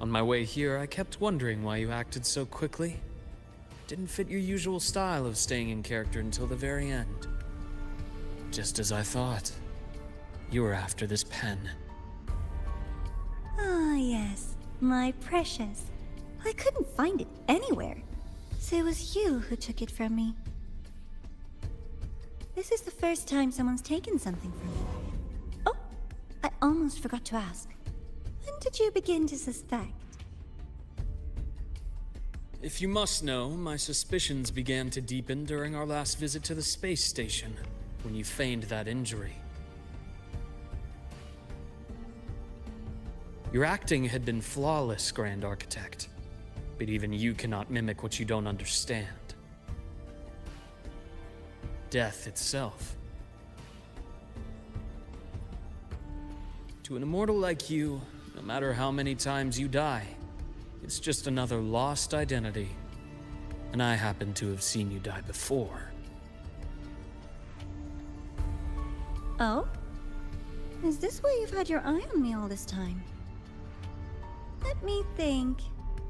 On my way here, I kept wondering why you acted so quickly. Didn't fit your usual style of staying in character until the very end. Just as I thought. You were after this pen. Ah, Ah, yes, my precious. I couldn't find it anywhere. So it was you who took it from me. This is the first time someone's taken something from me. Oh, I almost forgot to ask. When did you begin to suspect? If you must know, my suspicions began to deepen during our last visit to the space station, when you feigned that injury. Your acting had been flawless, Grand Architect, but even you cannot mimic what you don't understand. Death itself. To an immortal like you, no matter how many times you die, it's just another lost identity. And I happen to have seen you die before. Oh? Is this why you've had your eye on me all this time? Let me think.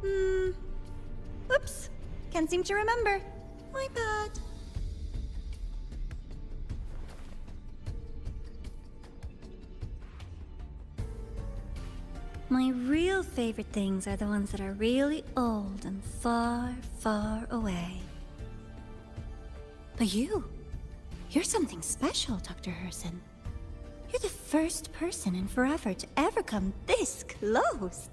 Oops. Can't seem to remember. My bad. My real favorite things are the ones that are really old and far, far away. But you're something special, Dr. Herson. You're the first person in forever to ever come this close.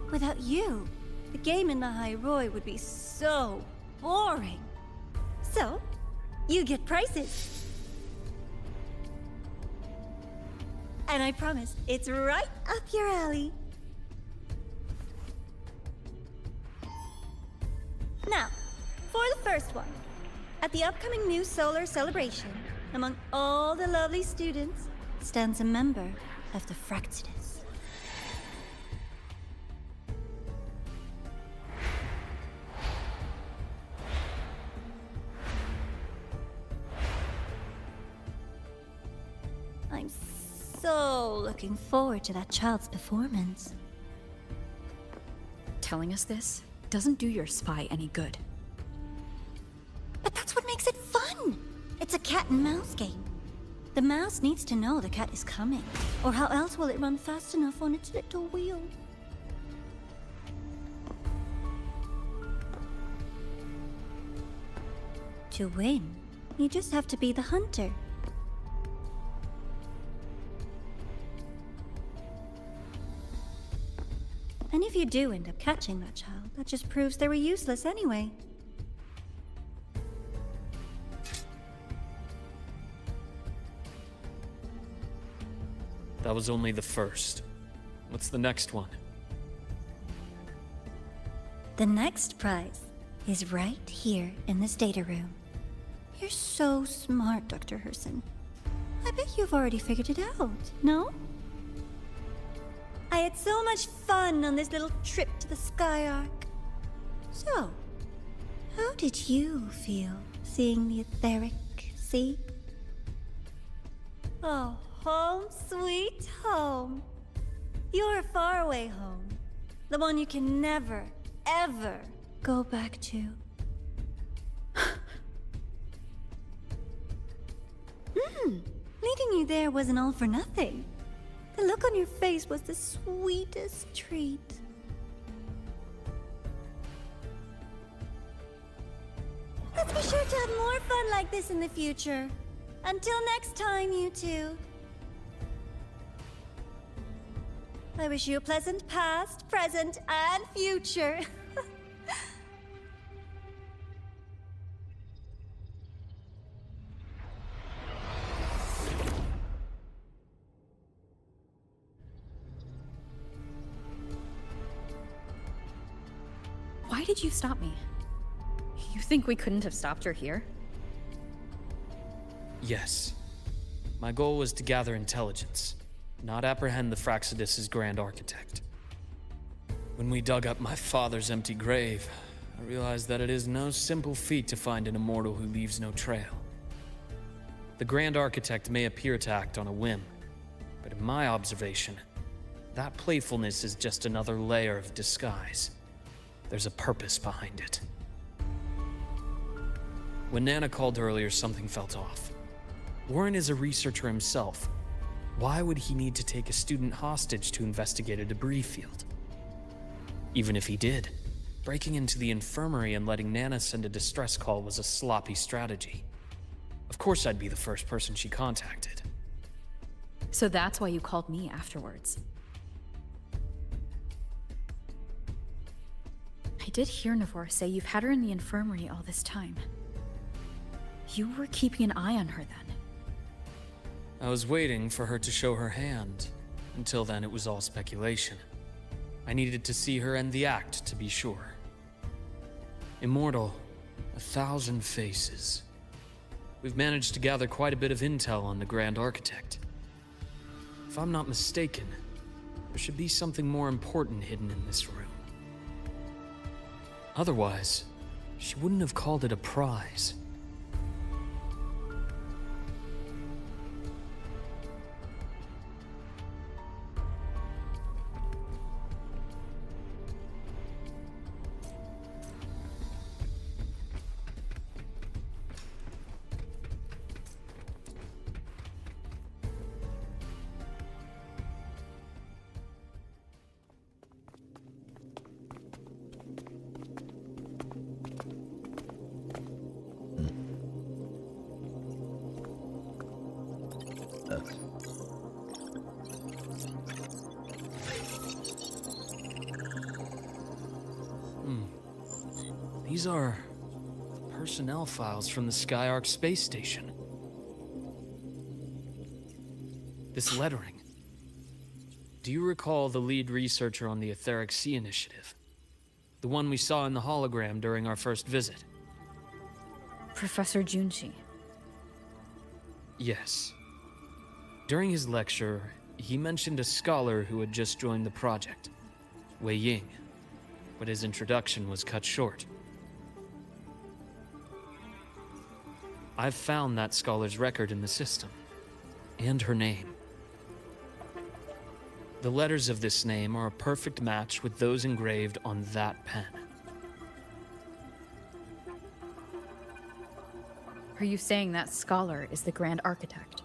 Without you, the game in the High Roy would be so boring. So, you get prizes. And I promise, it's right up your alley. Now, for the first one. At the upcoming new solar celebration, among all the lovely students, stands a member of the Fraxidus. I'm so looking forward to that child's performance. Telling us this doesn't do your spy any good. But that's what makes it fun! It's a cat and mouse game. The mouse needs to know the cat is coming, or how else will it run fast enough on its little wheel? To win, you just have to be the hunter. And if you do end up catching that child, that just proves they were useless anyway. That was only the first. What's the next one? The next prize is right here in this data room. You're so smart, Dr. Herson. I bet you've already figured it out, no? I had so much fun on this little trip to the Sky Arc. So, how did you feel seeing the etheric sea? Oh, home sweet home. Your faraway home. The one you can never, ever go back to. Leading you there wasn't all for nothing. The look on your face was the sweetest treat. Let's be sure to have more fun like this in the future. Until next time, you two. I wish you a pleasant past, present, and future. Why did you stop me? You think we couldn't have stopped her here? Yes. My goal was to gather intelligence, not apprehend the Fraxidus' Grand Architect. When we dug up my father's empty grave, I realized that it is no simple feat to find an immortal who leaves no trail. The Grand Architect may appear to act on a whim, but in my observation, that playfulness is just another layer of disguise. There's a purpose behind it. When Nana called earlier, something felt off. Warren is a researcher himself, Why would he need to take a student hostage to investigate a debris field? Even if he did, breaking into the infirmary and letting Nana send a distress call was a sloppy strategy. Of course I'd be the first person she contacted. So that's why you called me afterwards. I did hear Navor say you've had her in the infirmary all this time. You were keeping an eye on her then. I was waiting for her to show her hand. Until then, it was all speculation. I needed to see her end the act to be sure. Immortal, 1,000 faces. We've managed to gather quite a bit of intel on the Grand Architect. If I'm not mistaken, there should be something more important hidden in this room. Otherwise, she wouldn't have called it a prize. These are personnel files from the Skyark space station. This lettering. Do you recall the lead researcher on the Etheric Sea Initiative? The one we saw in the hologram during our first visit? Professor Junshi. Yes. During his lecture, he mentioned a scholar who had just joined the project, Wei Ying, but his introduction was cut short. I've found that scholar's record in the system, and her name. The letters of this name are a perfect match with those engraved on that pen. Are you saying that scholar is the Grand Architect?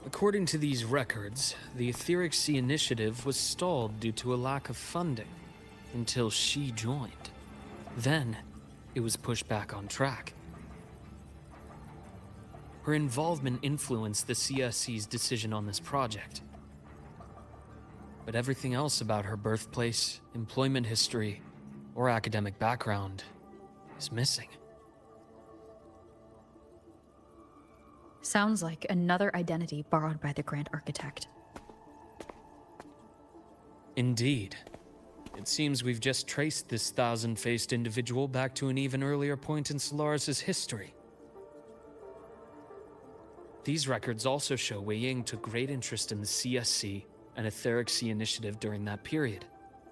According to these records, the Etheric Sea Initiative was stalled due to a lack of funding until she joined. Then, it was pushed back on track. Her involvement influenced the CSC's decision on this project. But everything else about her birthplace, employment history, or academic background is missing. Sounds like another identity borrowed by the Grand Architect. Indeed. It seems we've just traced this thousand-faced individual back to an even earlier point in Solaris' history. These records also show Wei Ying took great interest in the CSC and Etheric Sea Initiative during that period.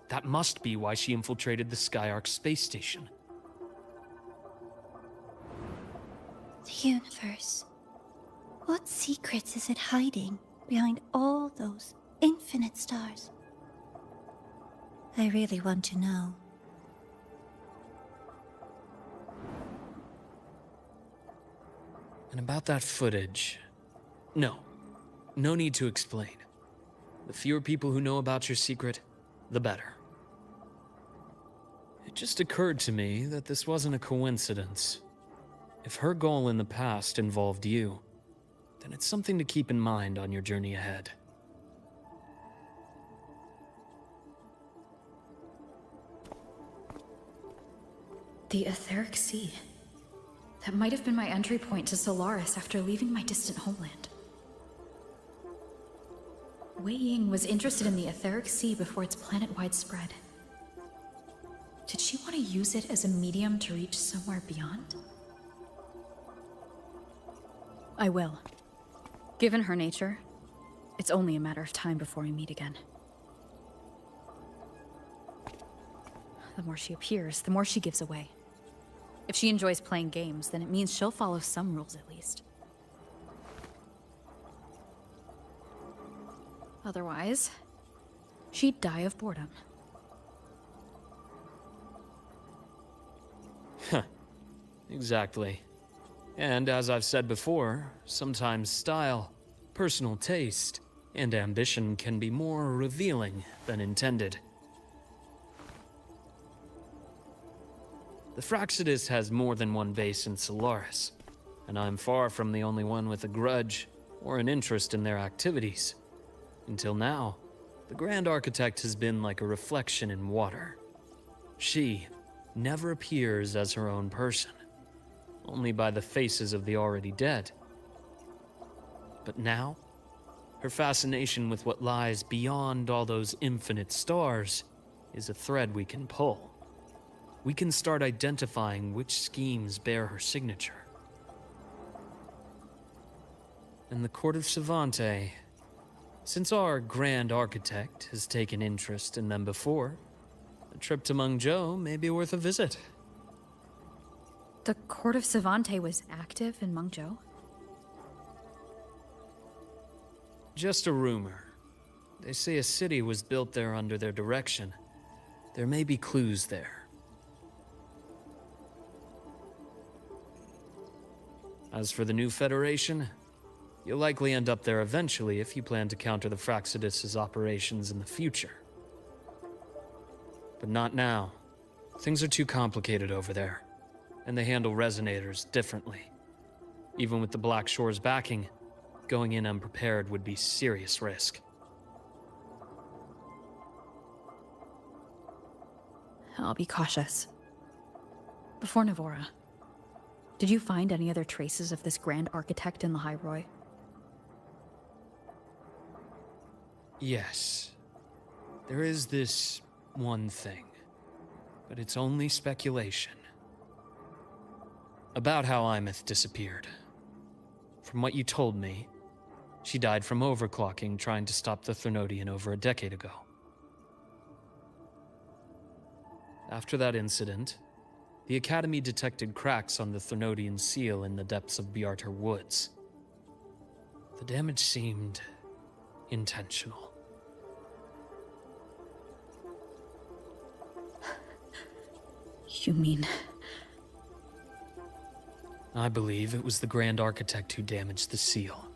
That must be why she infiltrated the Skyark space station. The universe. What secrets is it hiding behind all those infinite stars? I really want to know. And about that footage... No need to explain. The fewer people who know about your secret, the better. It just occurred to me that this wasn't a coincidence. If her goal in the past involved you, then it's something to keep in mind on your journey ahead. The Etheric Sea. That might have been my entry point to Solaris after leaving my distant homeland. Wei Ying was interested in the Etheric Sea before its planet-wide spread. Did she want to use it as a medium to reach somewhere beyond? I will. Given her nature, it's only a matter of time before we meet again. The more she appears, the more she gives away. If she enjoys playing games, then it means she'll follow some rules at least. Otherwise, she'd die of boredom. Huh. Exactly. And as I've said before, sometimes style, personal taste, and ambition can be more revealing than intended. The Fraxidus has more than one base in Solaris, and I'm far from the only one with a grudge or an interest in their activities. Until now, the Grand Architect has been like a reflection in water. She never appears as her own person, only by the faces of the already dead. But now, her fascination with what lies beyond all those infinite stars is a thread we can pull. We can start identifying which schemes bear her signature. And the Court of Savante, since our Grand Architect has taken interest in them before, a trip to Mengzhou may be worth a visit. The Court of Savante was active in Mengzhou? Just a rumor. They say a city was built there under their direction. There may be clues there. As for the new Federation, you'll likely end up there eventually if you plan to counter the Fraxidus' operations in the future. But not now. Things are too complicated over there, and they handle resonators differently. Even with the Black Shore's backing, going in unprepared would be serious risk. I'll be cautious. Before Navora, did you find any other traces of this Grand Architect in the High Roy? Yes. There is this one thing, but it's only speculation. About how Imeth disappeared. From what you told me, she died from overclocking trying to stop the Threnodian over a decade ago. After that incident, the Academy detected cracks on the Threnodian seal in the depths of Biarter Woods. The damage seemed intentional. You mean... I believe it was the Grand Architect who damaged the seal,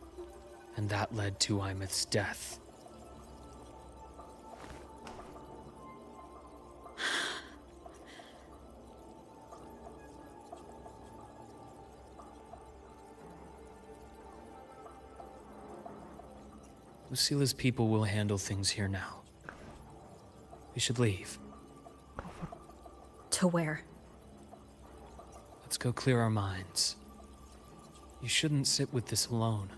and that led to Imeth's death. Lucila's people will handle things here now. We should leave. To where? Let's go clear our minds. You shouldn't sit with this alone.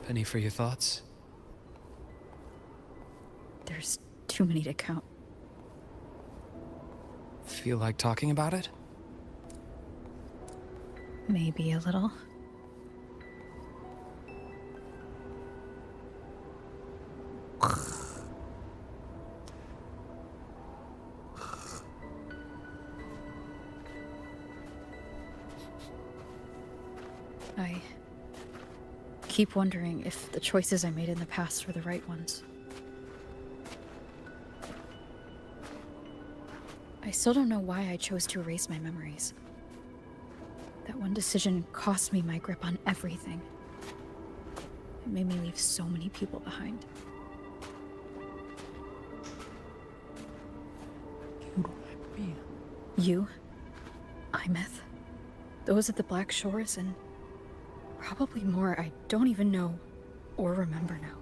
Penny for your thoughts? There's too many to count. Feel like talking about it? Maybe a little. I keep wondering if the choices I made in the past were the right ones. I still don't know why I chose to erase my memories. That one decision cost me my grip on everything. It made me leave so many people behind. You, Imeth, those at the Black Shores, and probably more I don't even know or remember now.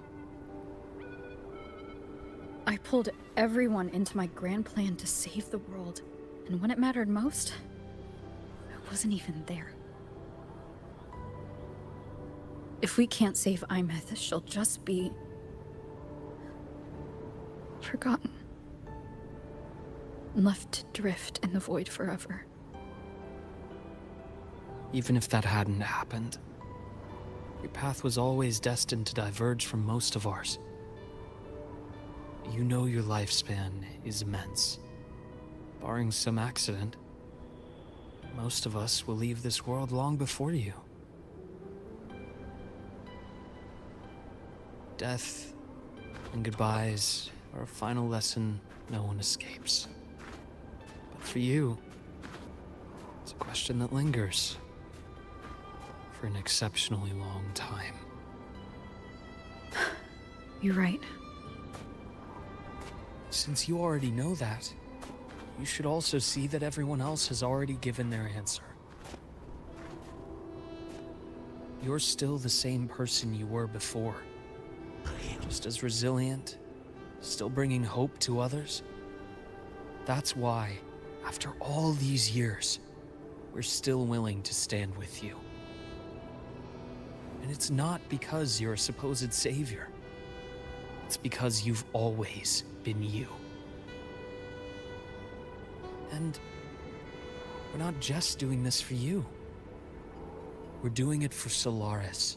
I pulled everyone into my grand plan to save the world, and when it mattered most, I wasn't even there. If we can't save Imeth, she'll just be forgotten. Left to drift in the void forever. Even if that hadn't happened, Your path was always destined to diverge from most of ours. You know your lifespan is immense. Barring some accident, most of us will leave this world long before you. Death and goodbyes are a final lesson no one escapes. But for you, it's a question that lingers for an exceptionally long time. You're right. Since you already know that, you should also see that everyone else has already given their answer. You're still the same person you were before. Just as resilient, still bringing hope to others. That's why, after all these years, we're still willing to stand with you. And it's not because you're a supposed savior. It's because you've always been you. And we're not just doing this for you. We're doing it for Solaris.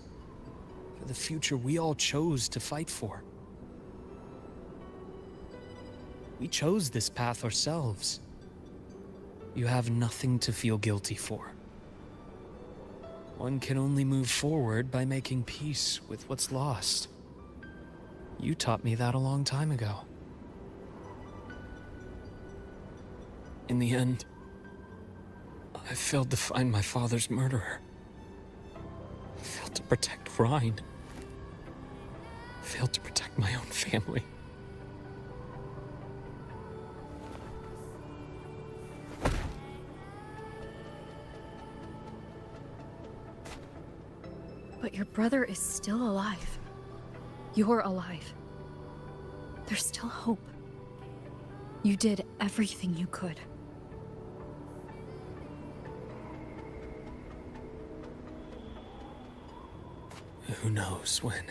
For the future we all chose to fight for. We chose this path ourselves. You have nothing to feel guilty for. One can only move forward by making peace with what's lost. You taught me that a long time ago. In the end, I failed to find my father's murderer. I failed to protect Rhine. I failed to protect my own family. But your brother is still alive. You're alive. There's still hope. You did everything you could. Who knows when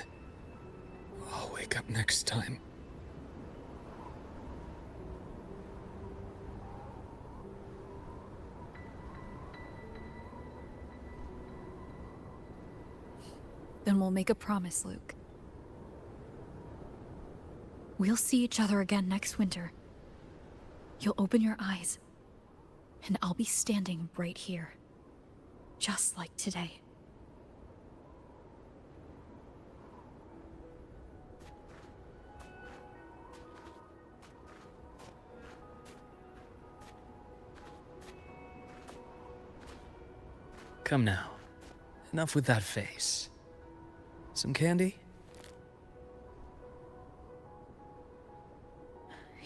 I'll wake up next time. Then we'll make a promise, Luke. We'll see each other again next winter. You'll open your eyes, and I'll be standing right here. Just like today. Come now. Enough with that face. Some candy?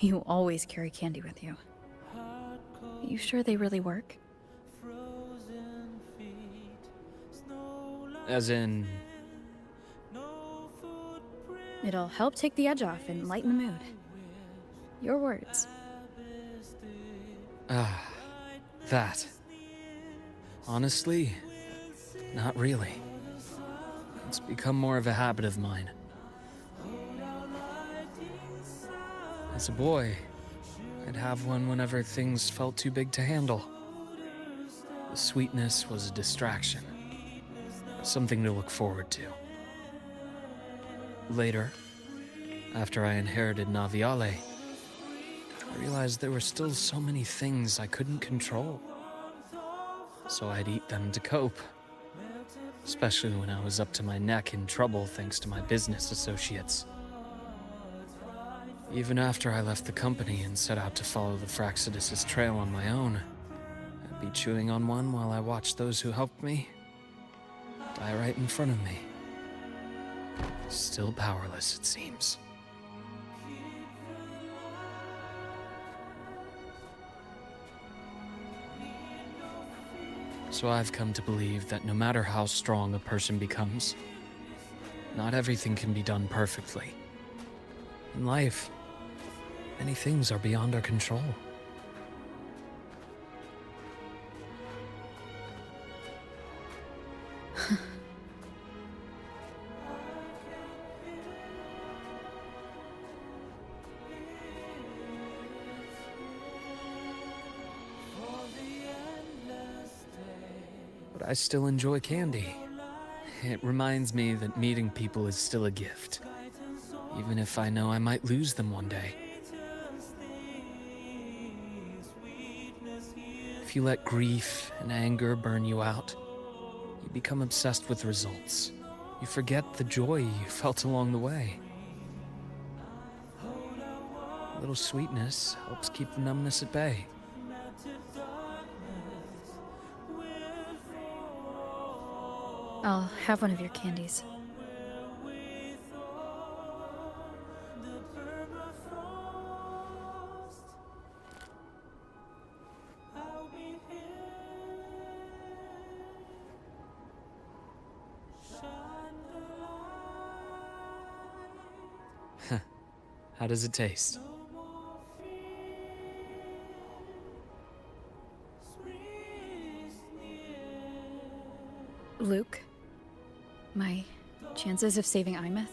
You always carry candy with you. You sure they really work? As in... It'll help take the edge off and lighten the mood. Your words. Ah, that. Honestly, not really. It's become more of a habit of mine. As a boy, I'd have one whenever things felt too big to handle. The sweetness was a distraction, something to look forward to. Later, after I inherited Naviale, I realized there were still so many things I couldn't control. So I'd eat them to cope. Especially when I was up to my neck in trouble thanks to my business associates. Even after I left the company and set out to follow the Fraxidus' trail on my own, I'd be chewing on one while I watched those who helped me die right in front of me. Still powerless, it seems. So I've come to believe that no matter how strong a person becomes, not everything can be done perfectly. In life, many things are beyond our control. But I still enjoy candy. It reminds me that meeting people is still a gift, even if I know I might lose them one day. If you let grief and anger burn you out, you become obsessed with results. You forget the joy you felt along the way. A little sweetness helps keep the numbness at bay. I'll have one of your candies. How does it taste? Luke, my chances of saving Imeth?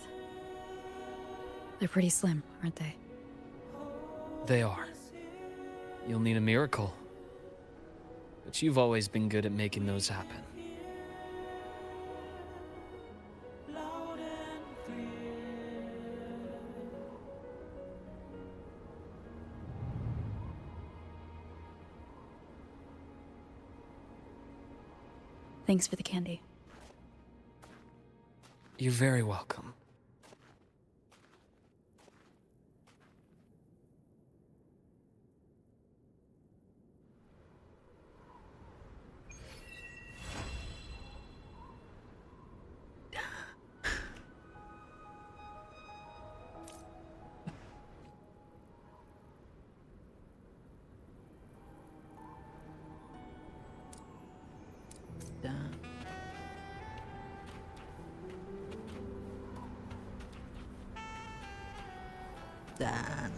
They're pretty slim, aren't they? They are. You'll need a miracle. But you've always been good at making those happen. Thanks for the candy. You're very welcome. Dan.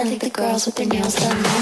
I like the girls with their nails done now.